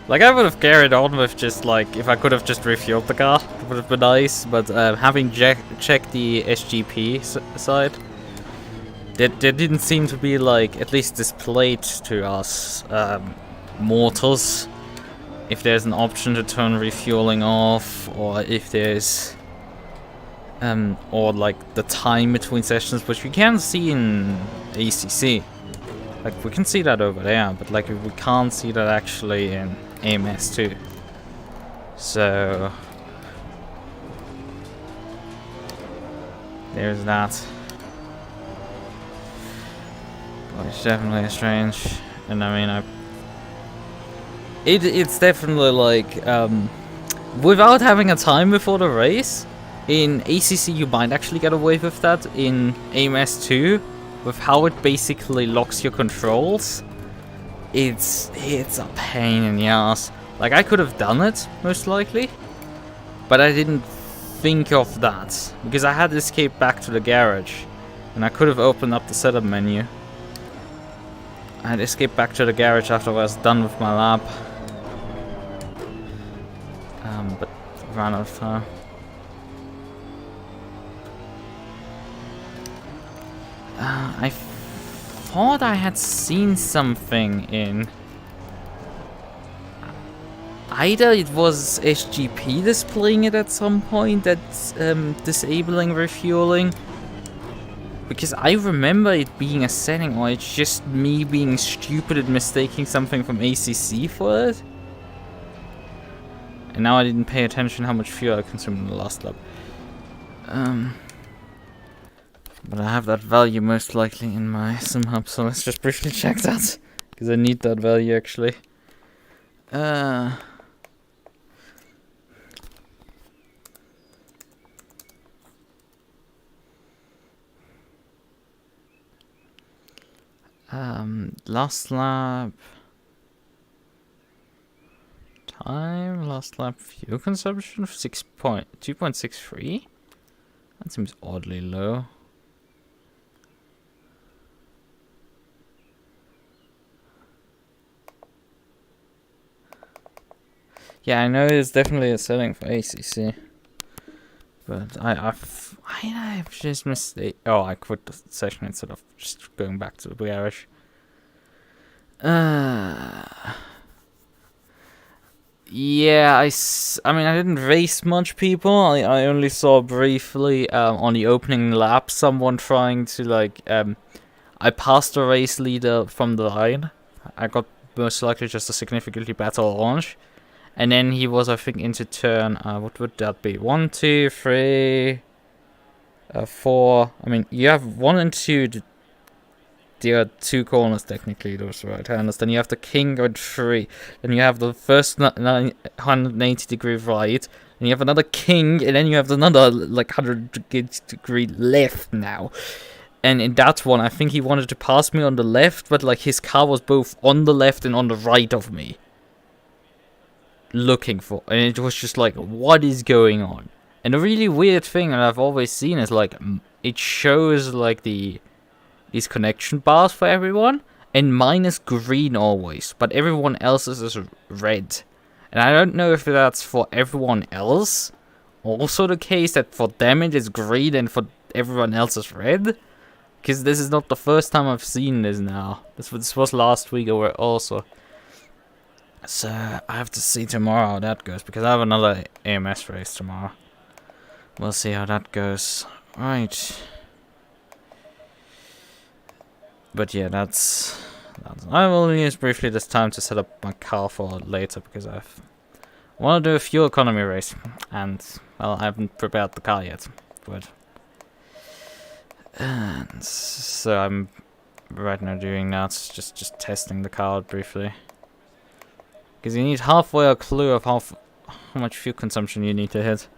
Like I would have carried on with just like, if I could have just refueled the car, it would have been nice, but having checked the SGP side, there didn't seem to be like, at least displayed to us mortals, if there's an option to turn refueling off, or if there's or like the time between sessions, which we can see in ACC. Like we can see that over there, but like we can't see that actually in AMS2. So there's that. Which definitely is strange. And I mean it's definitely like without having a time before the race, in ACC you might actually get away with that. In AMS2, with how it basically locks your controls, it's a pain in the ass. Like I could have done it most likely, but I didn't think of that because I had to escape back to the garage, and I could have opened up the setup menu. I had to escape back to the garage after I was done with my lap. But ran out of time. I thought I had seen something in either it was SGP displaying it at some point that's disabling refueling. Because I remember it being a setting, or it's just me being stupid and mistaking something from ACC for it. And now I didn't pay attention how much fuel I consumed in the last lap. But I have that value most likely in my sim hub, so let's just briefly check that. Because I need that value actually. Last lap time, last lap fuel consumption of 2.63. That seems oddly low. Yeah, I know it's definitely a setting for ACC, but I've just mistake. Oh, I quit the session instead of just going back to the garage. Yeah, I mean, I didn't race much people. I only saw briefly on the opening lap someone trying to like I passed the race leader from the line. I got most likely just a significantly better launch. And then he was, I think, into turn, what would that be? 1, 2, 3, 4. I mean, you have 1 and 2. There are 2 corners, technically, those right-handers. Then you have the king on 3. Then you have the first 180 degree right. And you have another king, and then you have another, like, 100 degree left now. And in that one, I think he wanted to pass me on the left, but, like, his car was both on the left and on the right of me. Looking for, and it was just like, what is going on? And a really weird thing that I've always seen is like it shows like these connection bars for everyone, and mine is green always, but everyone else's is red. And I don't know if that's for everyone else also the case that for them it is green and for everyone else is red, because this is not the first time I've seen this now. This was last week also. So, I have to see tomorrow how that goes, because I have another AMS race tomorrow. We'll see how that goes. Right. But yeah, that's I will use briefly this time to set up my car for later, because I want to do a fuel economy race. And, well, I haven't prepared the car yet. But... And so I'm right now doing that, just testing the car out briefly. Because you need halfway a clue of how much fuel consumption you need to hit.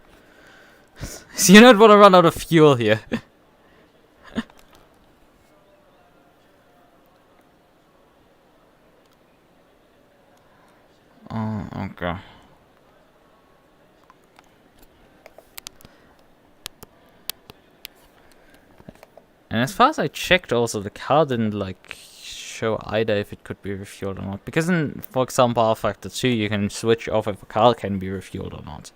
So you don't want to run out of fuel here. Oh, okay. And as far as I checked also, the car didn't like show either if it could be refueled or not, because in, for example, R-Factor 2 you can switch off if a car can be refueled or not.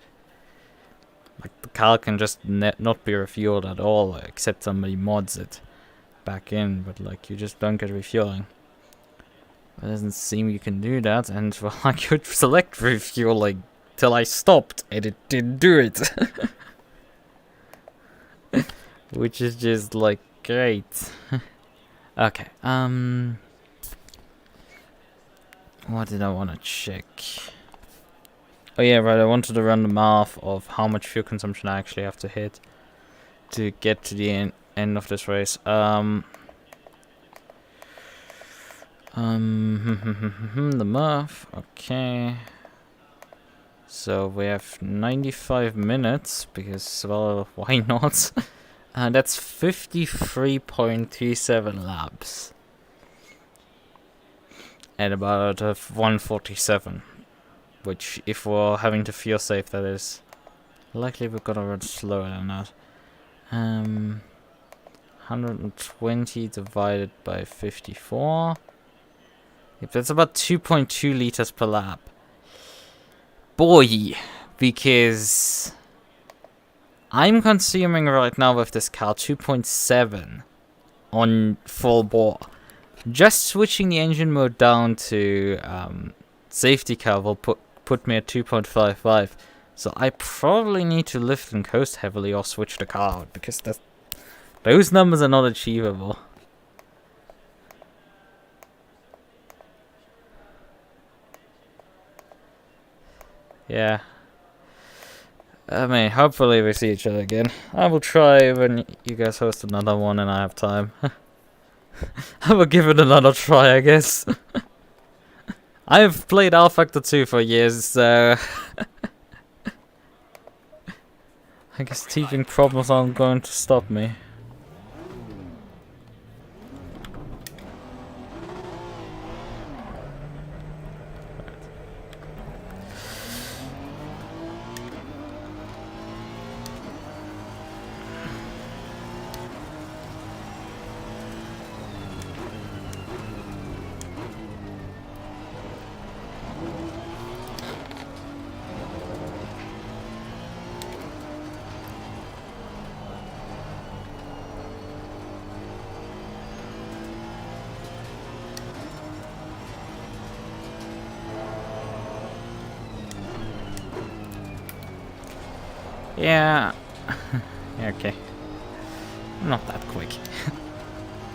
Like the car can just not be refueled at all, except somebody mods it back in, but like you just don't get refueling. It doesn't seem you can do that, and well, I could select refueling till I stopped and it didn't do it. Which is just like great. Okay, what did I want to check? Oh yeah, right, I wanted to run the math of how much fuel consumption I actually have to hit to get to the end of this race. The math, okay. So we have 95 minutes, because, well, why not? That's 53.37 laps. At about 147. Which, if we're having to feel safe, that is likely we're gonna run slower than that. 120 divided by 54. Yep, that's about 2.2 liters per lap. Boy, because I'm consuming right now with this car 2.7 on full bore. Just switching the engine mode down to safety car will put put me at 2.55. So I probably need to lift and coast heavily or switch the car out, because those numbers are not achievable. Yeah. I mean, hopefully we see each other again. I will try when you guys host another one and I have time. I will give it another try, I guess. I've played Factor 2 for years, so... I guess teething problems aren't going to stop me. Yeah. Yeah, okay. Not that quick.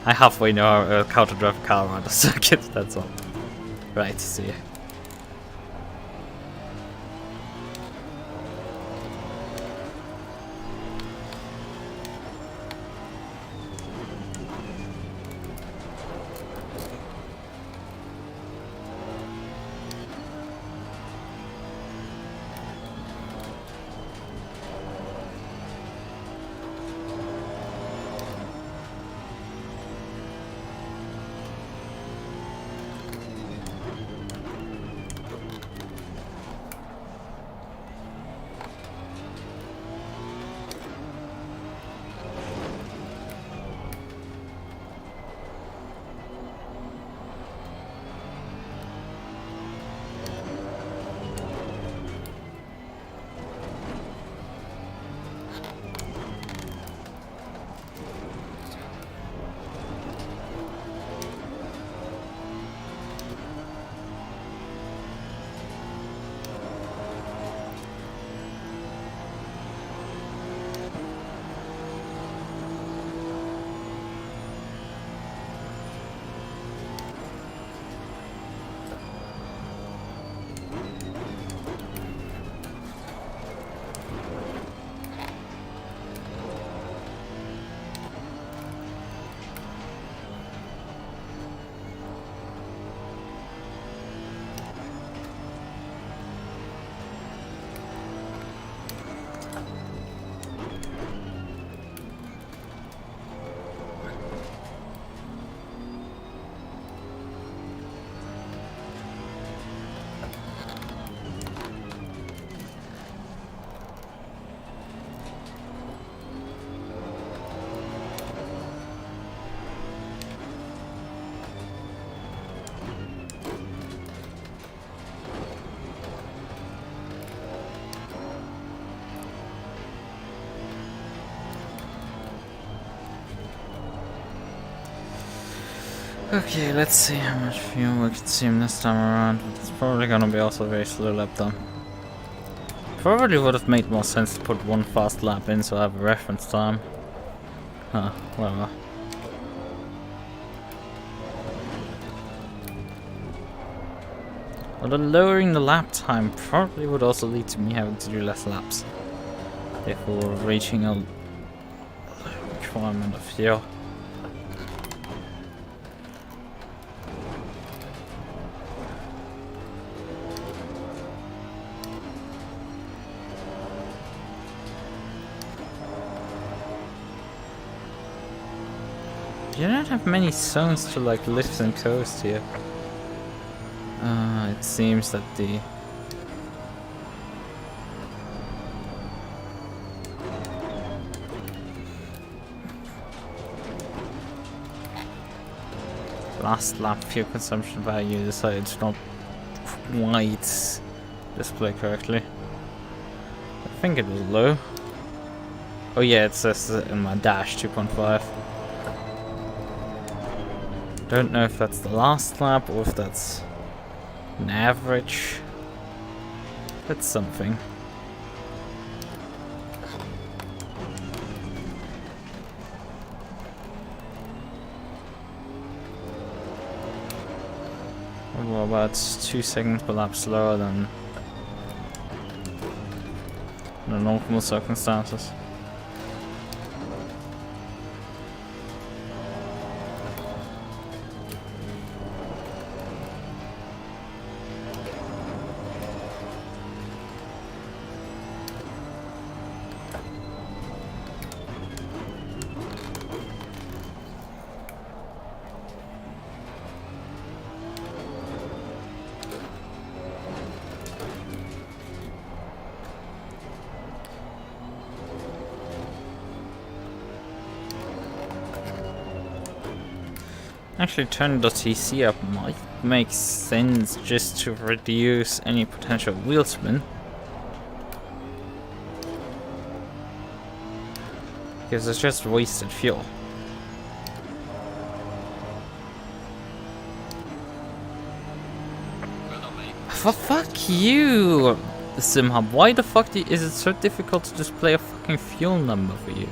I halfway know how to drive a car around the circuit, that's all. Right, see ya. Okay, let's see how much fuel we consume this time around. It's probably gonna be also a very slow lap time. Probably would have made more sense to put one fast lap in so I have a reference time. Huh, whatever. Although lowering the lap time probably would also lead to me having to do less laps. Therefore reaching a requirement of fuel. You don't have many zones to like lift and coast here. It seems that the last lap fuel consumption value decided to not quite display correctly. I think it was low. Oh yeah, it says in my dash 2.5. Don't know if that's the last lap or if that's an average. That's something. Well, about 2 seconds perhaps slower than the normal circumstances. Actually, turning the TC up might make sense just to reduce any potential wheel spin. Because it's just wasted fuel. Well done, mate. For fuck you, SimHub. Why the fuck is it so difficult to display a fucking fuel number for you?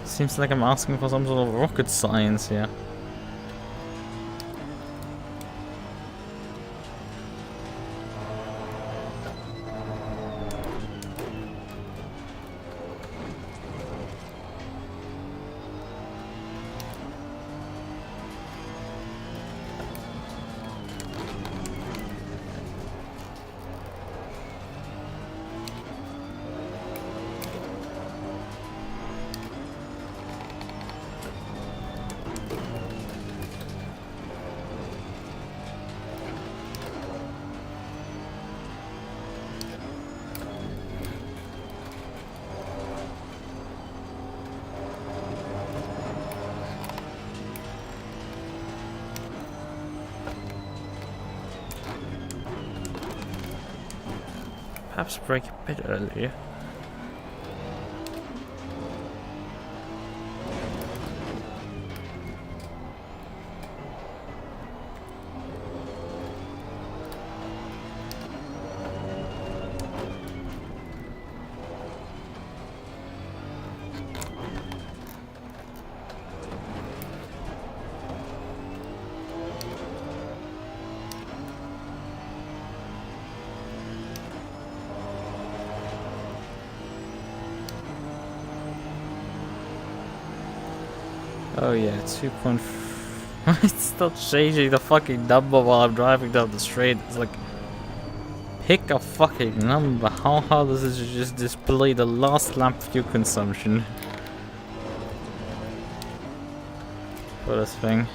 Seems like I'm asking for some sort of rocket science here. Perhaps break a bit earlier. Oh yeah, 2.4. It's still changing the fucking number while I'm driving down the street. It's like, pick a fucking number. How hard is it to just display the last lap fuel consumption for this thing?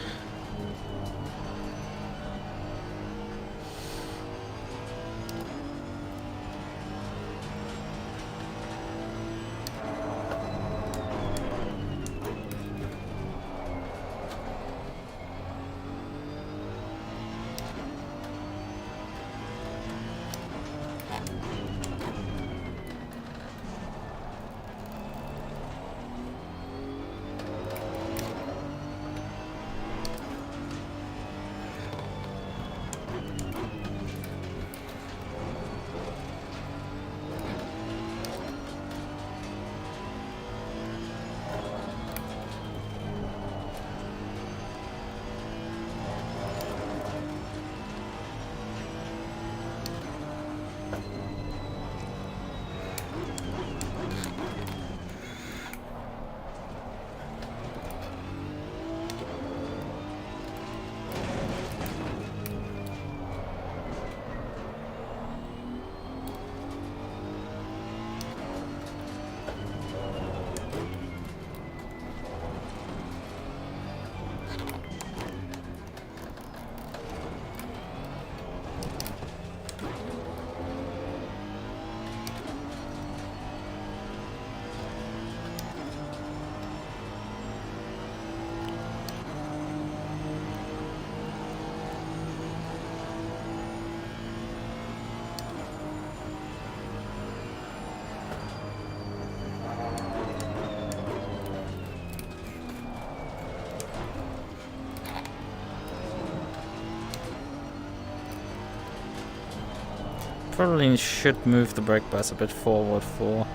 Probably should move the brake bias a bit forward for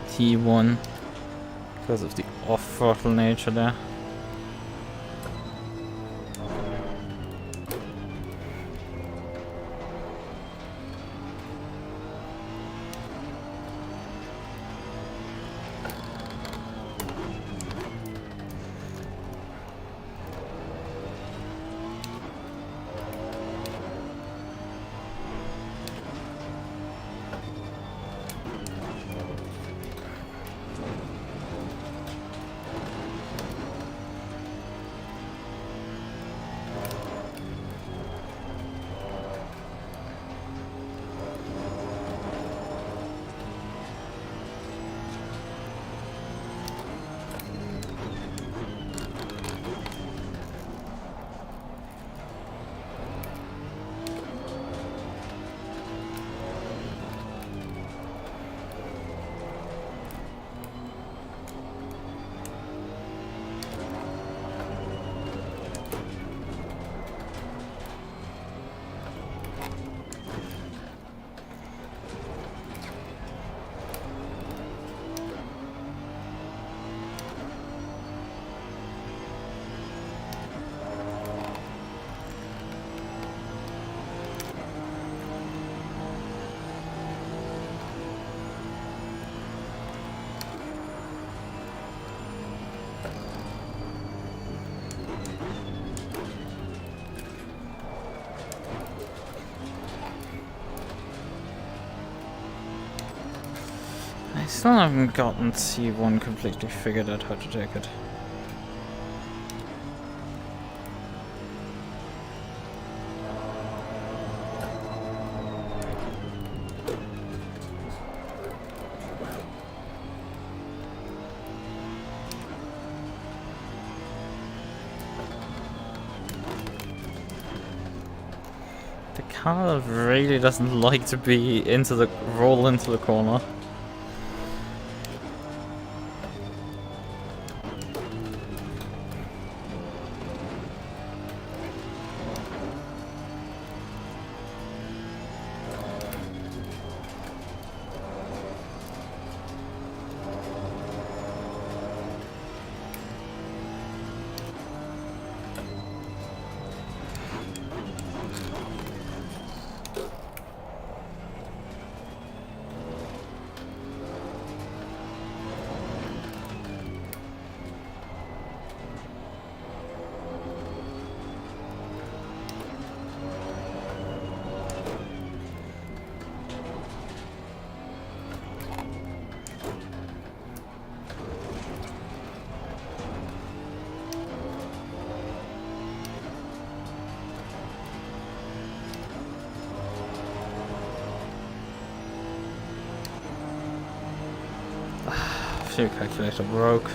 T1 because of the off-throttle nature there. I still haven't gotten C1 completely figured out how to take it. The car really doesn't like to be roll into the corner. Fuel calculator broke.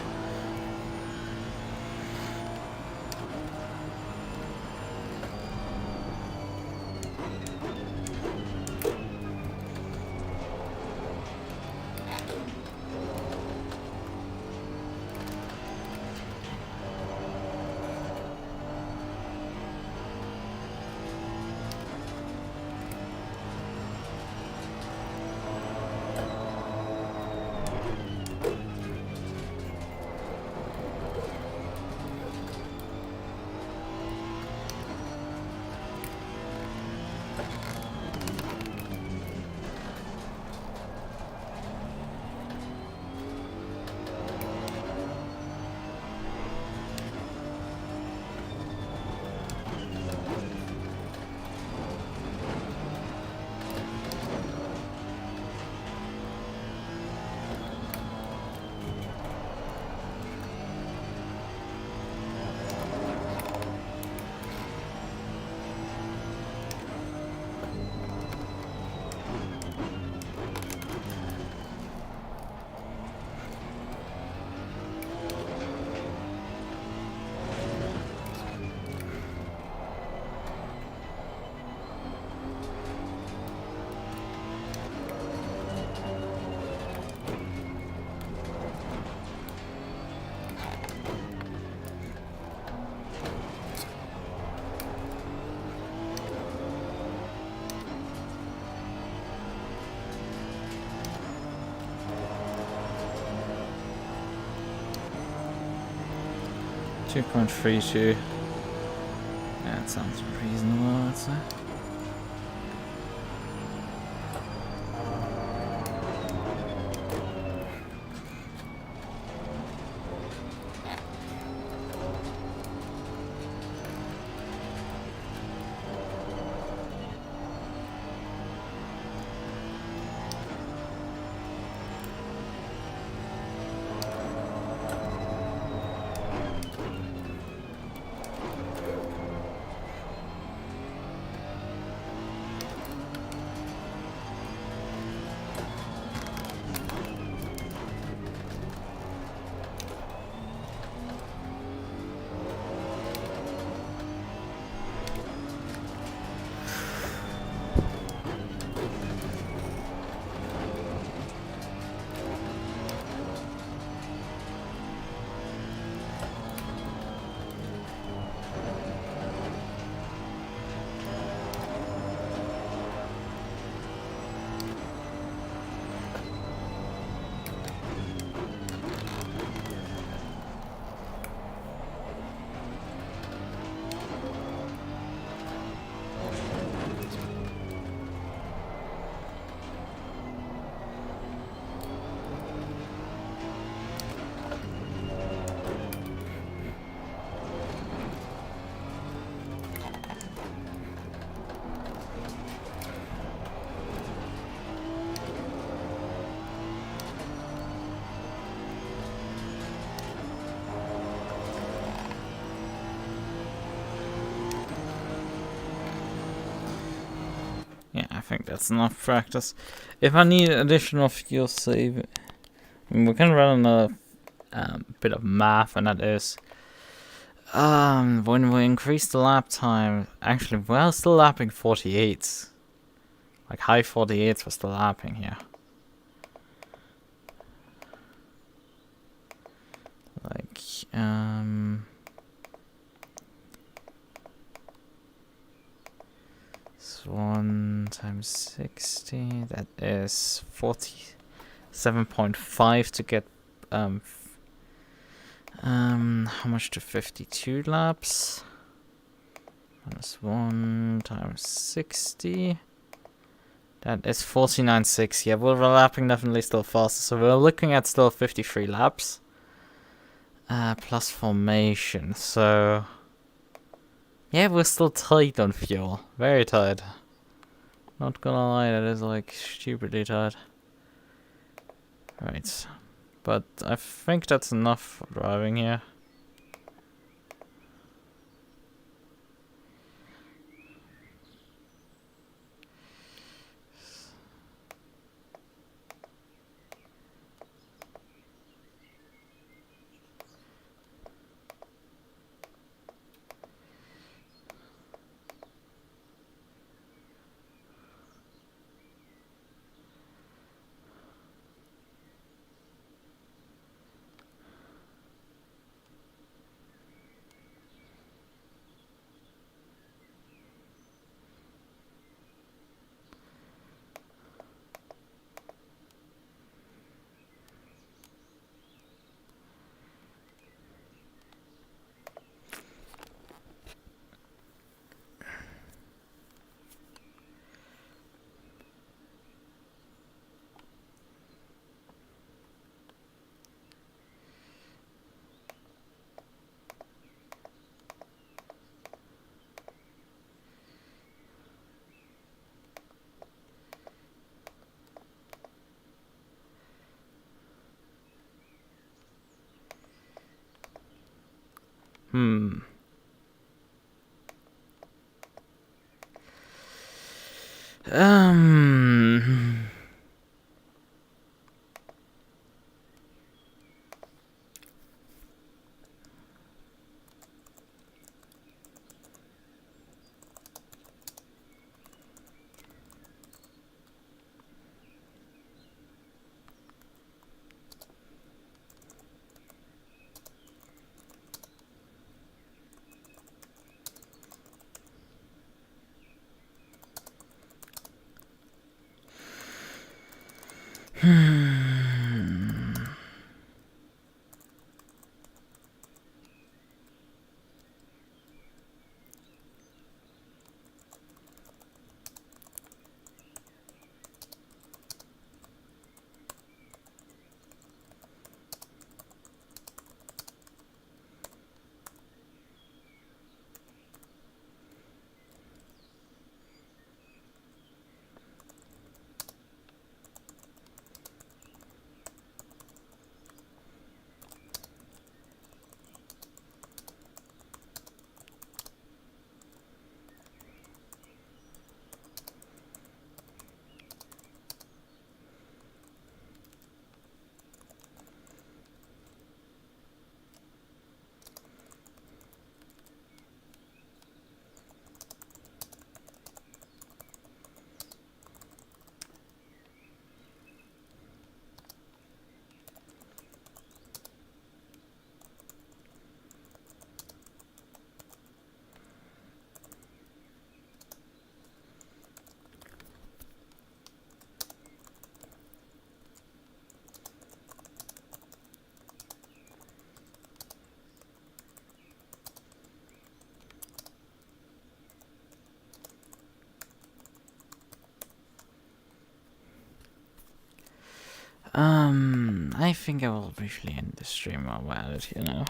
2.32. That sounds reasonable, I'd say. Yeah, I think that's enough practice. If I need additional fuel save, I mean, we can run another bit of math, and that is when we increase the lap time. Actually, we're still lapping 48s, like high 48s. We're still lapping here. Like 1 times 60, that is 47.5 to get how much to 52 laps? Minus 1 times 60. That is 49.6. Yeah, we're lapping definitely still faster, so we're looking at still 53 laps. Plus formation, so yeah, we're still tight on fuel. Very tight. Not gonna lie, that is like stupidly tight. Right. But I think that's enough for driving here. Hmm. I think I will briefly end the stream while we're at it here now.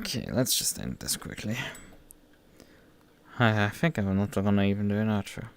Okay, let's just end this quickly. I think I'm not gonna even do an outro.